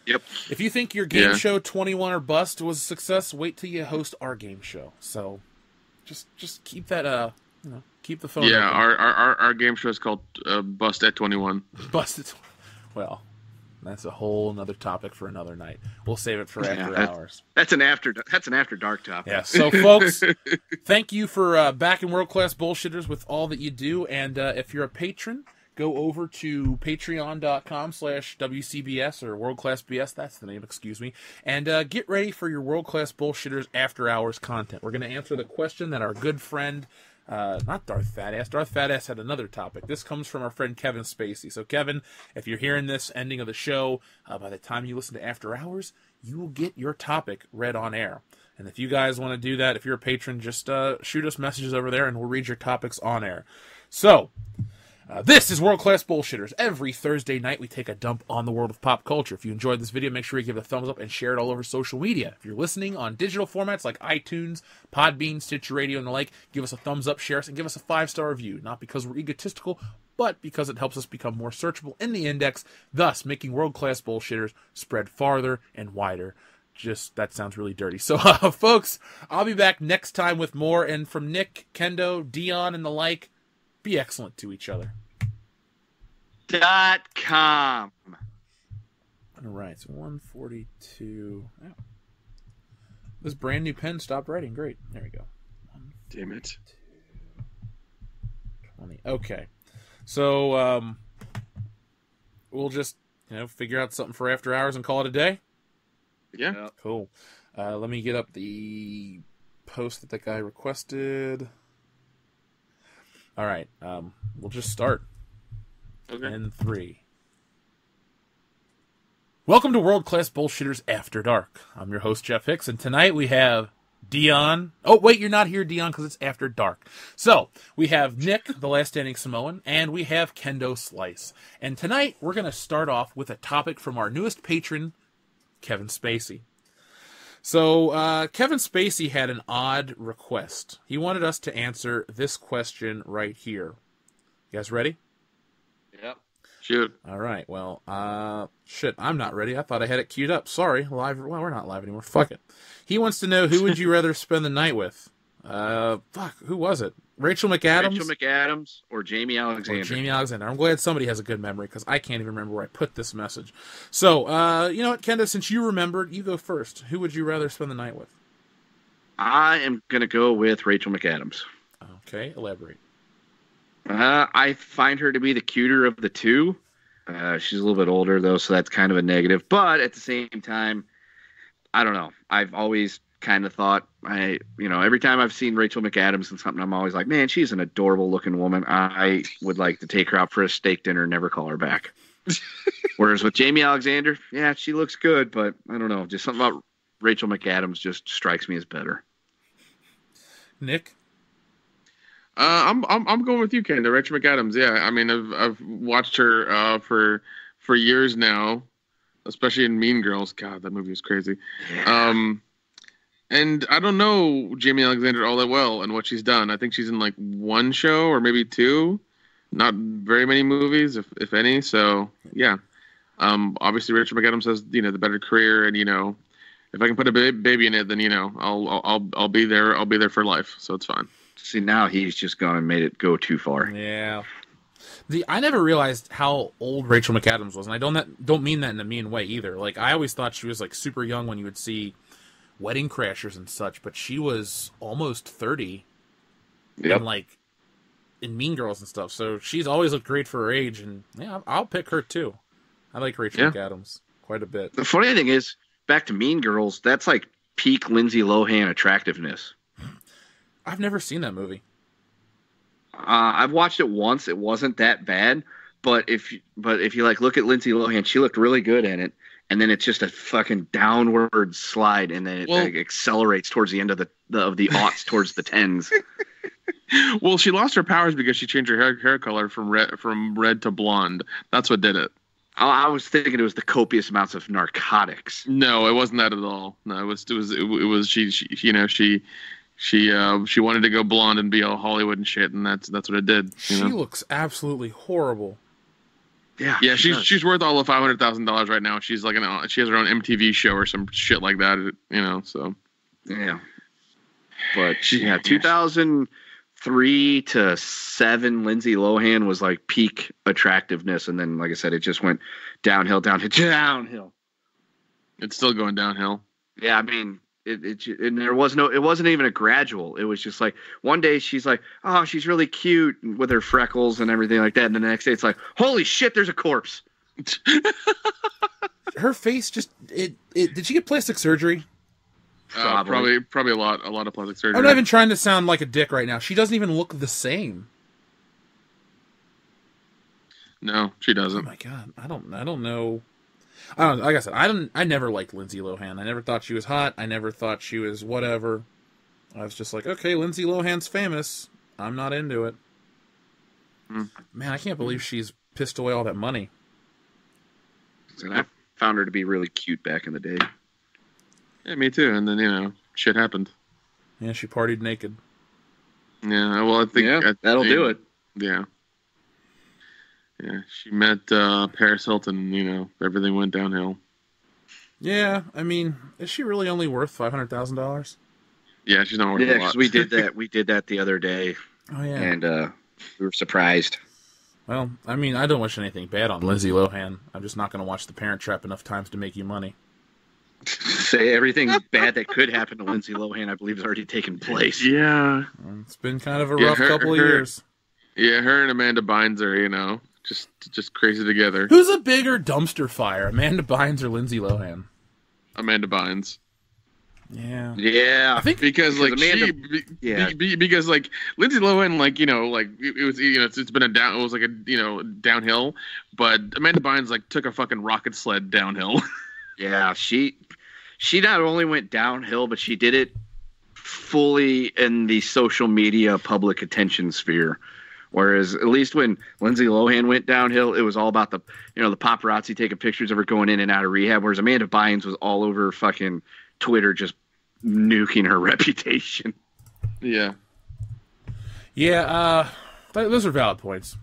Yep. If you think your game Yeah. show 21 or Bust was a success, wait till you host our game show. So just keep that, keep the phone Yeah, open. our game show is called Bust at 21. Busted. Well, that's a whole another topic for another night. We'll save it for after hours. That's an after dark topic. Yeah, so folks, thank you for backing World Class Bullshitters with all that you do. And if you're a patron, go over to patreon.com/WCBS or World Class BS. That's the name, excuse me. And get ready for your World Class Bullshitters after hours content. We're going to answer the question that our good friend, not Darth Fatass. Darth Fatass had another topic. This comes from our friend Kevin Spacey. So Kevin, if you're hearing this ending of the show, by the time you listen to After Hours, you will get your topic read on air. And if you guys want to do that, if you're a patron, just shoot us messages over there and we'll read your topics on air. So, this is World Class Bullshitters. Every Thursday night, we take a dump on the world of pop culture. If you enjoyed this video, make sure you give it a thumbs up and share it all over social media. If you're listening on digital formats like iTunes, Podbean, Stitcher Radio, and the like, give us a thumbs up, share us, and give us a 5-star review. Not because we're egotistical, but because it helps us become more searchable in the index, thus making World Class Bullshitters spread farther and wider. Just, that sounds really dirty. So, folks, I'll be back next time with more. And from Nick, Kendo, Dion, and the like, be excellent to each other. .com. All right, so 142. Oh. This brand new pen stopped writing. Great. There we go. Damn it. 20. Okay. So, we'll just, figure out something for after hours and call it a day. Yeah. Cool. Let me get up the post that guy requested. All right. We'll just start. Okay. In 3. Welcome to World Class Bullshitters After Dark. I'm your host, Jeff Hicks, and tonight we have Dion. Oh, wait, you're not here, Dion, because it's After Dark. So, we have Nick, the Last Standing Samoan, and we have Kendo Slice. And tonight, we're going to start off with a topic from our newest patron, Kevin Spacey. So, Kevin Spacey had an odd request. He wanted us to answer this question right here. You guys ready? Yep. Shoot. All right. Well, shit, I'm not ready. I thought I had it queued up. Sorry. Live. Well, we're not live anymore. Fuck it. He wants to know, who would you rather spend the night with? Fuck, who was it? Rachel McAdams? Rachel McAdams or Jamie Or Alexander. Jamie Alexander. I'm glad somebody has a good memory because I can't even remember where I put this message. So, you know what, Kenda, since you remembered, you go first. Who would you rather spend the night with? I am going to go with Rachel McAdams. Okay, elaborate. I find her to be the cuter of the two. She's a little bit older, though, so that's kind of a negative. But at the same time, I don't know. I've always kind of thought, every time I've seen Rachel McAdams in something, I'm always like, man, she's an adorable looking woman. I would like to take her out for a steak dinner and never call her back. Whereas with Jamie Alexander, yeah, she looks good, but I don't know. Just something about Rachel McAdams just strikes me as better. Nick? I'm going with you, Kendra. Rachel McAdams. Yeah, I mean, I've watched her for years now, especially in Mean Girls. God, that movie was crazy. Yeah. And I don't know Jamie Alexander all that well and what she's done. I think she's in like one show or maybe two, not very many movies, if any. So yeah, obviously Rachel McAdams has the better career, and if I can put a baby in it, then I'll be there. I'll be there for life. So it's fine. See, now he's just gone and made it go too far. Yeah. I never realized how old Rachel McAdams was, and I don't mean that in a mean way either. Like, I always thought she was like super young when you would see Wedding Crashers and such, but she was almost 30. Yep. And like in Mean Girls and stuff. So she's always looked great for her age, and yeah, I'll pick her too. I like Rachel McAdams quite a bit. The funny thing is, back to Mean Girls, that's like peak Lindsay Lohan attractiveness. I've never seen that movie. I've watched it once. It wasn't that bad, but if you like look at Lindsay Lohan, she looked really good in it, and then it's just a fucking downward slide, and then it like, accelerates towards the end of the aughts towards the tens. Well, she lost her powers because she changed her hair color from red to blonde. That's what did it. I was thinking it was the copious amounts of narcotics. No, it wasn't that at all. No, it was she wanted to go blonde and be all Hollywood and shit, and that's what it did. She looks absolutely horrible. Yeah. She's worth all of $500,000 right now. She's like she has her own MTV show or some shit like that. So yeah. But 2003 to 2007, Lindsay Lohan was like peak attractiveness, and then like I said, it just went downhill. It's still going downhill. Yeah, I mean. And it wasn't even a gradual. It was just like one day she's like, oh, she's really cute with her freckles and everything like that. And then the next day it's like, holy shit, there's a corpse. Her face just did she get plastic surgery? Probably a lot of plastic surgery. I'm not even trying to sound like a dick right now. She doesn't even look the same. No, she doesn't. Oh my god, I don't know. I don't know. Like I said, I never liked Lindsay Lohan. I never thought she was hot. I never thought she was whatever. I was just like, okay, Lindsay Lohan's famous. I'm not into it. Man, I can't believe she's pissed away all that money. And I found her to be really cute back in the day. Yeah, me too. And then shit happened. Yeah, she partied naked. Yeah, well, I think that'll do it. Yeah. Yeah, she met Paris Hilton, everything went downhill. Yeah, I mean, is she really only worth $500,000? Yeah, she's not worth a lot. Yeah, because we did that the other day. Oh, yeah. And we were surprised. Well, I mean, I don't wish anything bad on Lindsay Lohan. I'm just not going to watch The Parent Trap enough times to make you money. Say everything bad that could happen to Lindsay Lohan, I believe, has already taken place. Yeah. It's been kind of a rough couple of years. Yeah, her and Amanda Bynes are, just crazy together. Who's a bigger dumpster fire, Amanda Bynes or Lindsay Lohan? Amanda Bynes. Yeah. Yeah. I think because like Amanda, because like Lindsay Lohan, like it was it's been downhill, but Amanda Bynes like took a fucking rocket sled downhill. Yeah, she not only went downhill, but she did it fully in the social media public attention sphere. Whereas at least when Lindsay Lohan went downhill, it was all about the paparazzi taking pictures of her going in and out of rehab. Whereas Amanda Bynes was all over fucking Twitter, just nuking her reputation. Yeah. Yeah. Those are valid points.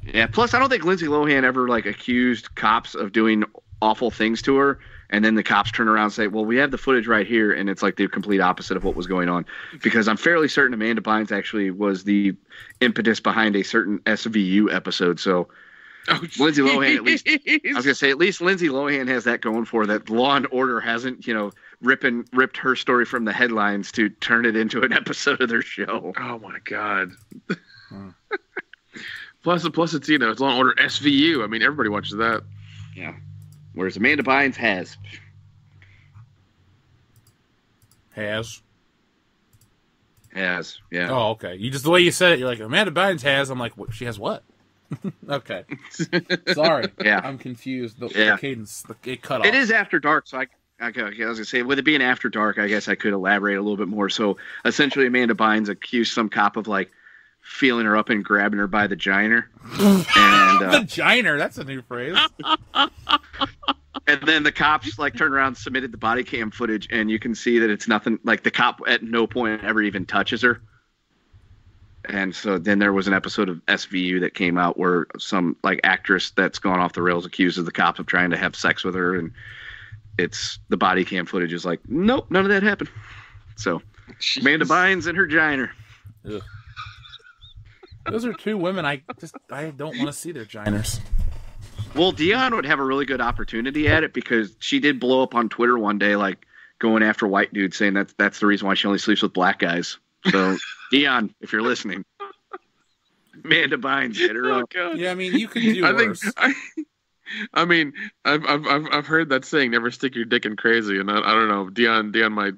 Yeah. Plus, I don't think Lindsay Lohan ever accused cops of doing awful things to her. And then the cops turn around and say, well, we have the footage right here. And it's like the complete opposite of what was going on. Because I'm fairly certain Amanda Bynes actually was the impetus behind a certain SVU episode. So Lindsay Lohan, at least, I was going to say, at least Lindsay Lohan has that going for her, that Law and Order hasn't, ripped her story from the headlines to turn it into an episode of their show. Oh, my God. Plus, it's, it's Law and Order SVU. I mean, everybody watches that. Yeah. Whereas Amanda Bynes has. Yeah. Oh, okay. You just, the way you said it, you're like, Amanda Bynes has. I'm like, what, she has what? Okay. Sorry. Yeah. I'm confused. The cadence, it cut off. It is after dark, so I was going to say, with it being after dark, I guess I could elaborate a little bit more. So essentially, Amanda Bynes accused some cop of like feeling her up and grabbing her by the giner. And the giner, that's a new phrase. And then the cops like turned around, submitted the body cam footage, and you can see that it's nothing. Like the cop at no point ever even touches her. And so then there was an episode of SVU that came out where some like actress that's gone off the rails accuses the cops of trying to have sex with her, and it's the body cam footage is like, nope, none of that happened. So jeez. Amanda Bynes and her giner. Ugh. Those are two women I don't want to see their giners. Well, Dion would have a really good opportunity at it because she did blow up on Twitter one day, like going after white dudes, saying that's the reason why she only sleeps with black guys. So, Dion, if you're listening, Amanda Bynes, hit her up. God. Yeah, I mean, you can do worse. I mean, I've heard that saying, "Never stick your dick in crazy," and I don't know. Dion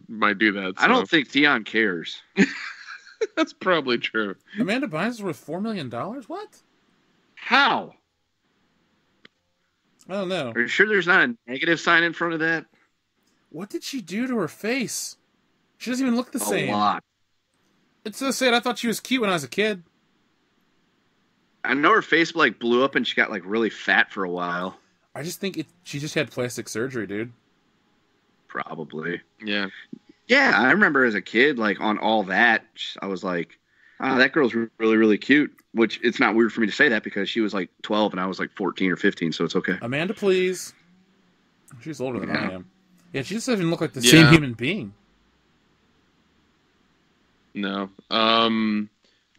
might do that. So. I don't think Dion cares. That's probably true. Amanda Bynes is worth $4 million. What? How? I don't know. Are you sure there's not a negative sign in front of that? What did she do to her face? She doesn't even look the same. A lot. It's so sad. I thought she was cute when I was a kid. I know her face like blew up and she got like really fat for a while. I just think she just had plastic surgery, dude. Probably. Yeah. Yeah, I remember as a kid, like on All That, I was like, oh, that girl's really, really cute. Which it's not weird for me to say that because she was like 12 and I was like 14 or 15, so it's okay. Amanda, please. She's older than I am. Yeah, she just doesn't even look like the same human being. No.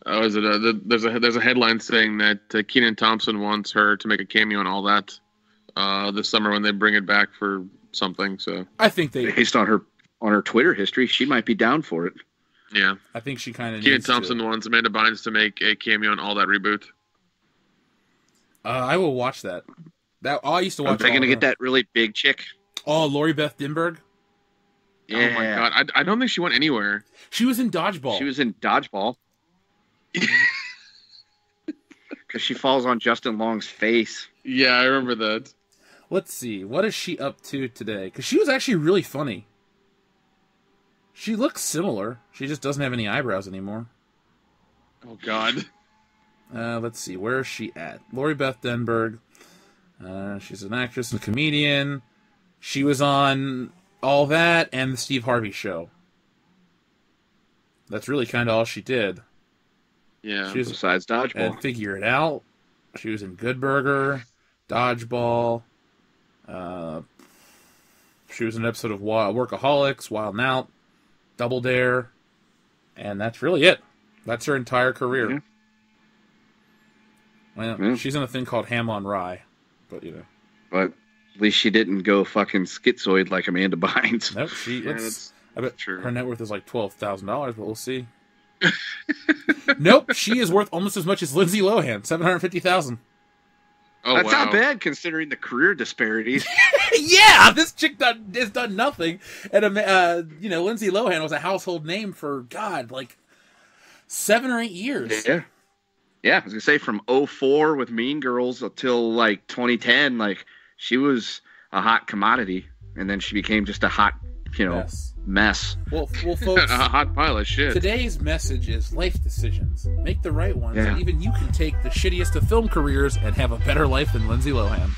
There's a headline saying that Kenan Thompson wants her to make a cameo on All That this summer when they bring it back for something. So I think based on her Twitter history, she might be down for it. Yeah, I think she kind of. Kenan Thompson wants Amanda Bynes to make a cameo on All That reboot. I will watch that. I used to watch. Are they going to get that really big chick? Oh, Lori Beth Dinberg. Yeah. Oh my God, I don't think she went anywhere. She was in Dodgeball. She was in Dodgeball. Because she falls on Justin Long's face. Yeah, I remember that. Let's see. What is she up to today? Because she was actually really funny. She looks similar. She just doesn't have any eyebrows anymore. Oh, God. Let's see. Where is she at? Lori Beth Denberg. She's an actress and comedian. She was on All That and the Steve Harvey Show. That's really kind of all she did. Yeah, she was, besides Dodgeball. And Figure It Out. She was in Good Burger, Dodgeball. She was in an episode of Workaholics, Wild 'N Out, Double Dare, and that's really it. That's her entire career. Yeah. Well, she's in a thing called Ham on Rye, but you know. But at least she didn't go fucking schizoid like Amanda Bynes. Nope, I bet her net worth is like $12,000, but we'll see. Nope, she is worth almost as much as Lindsay Lohan, $750,000. Oh, that's wow. not bad considering the career disparities. Yeah, this chick has done nothing, and Lindsay Lohan was a household name for like 7 or 8 years. Yeah. I was gonna say from 2004 with Mean Girls until like 2010, like she was a hot commodity, and then she became just a hot, mess. Well, folks, a hot pile of shit. Today's message is life decisions. Make the right ones, Yeah. and even you can take the shittiest of film careers and have a better life than Lindsay Lohan.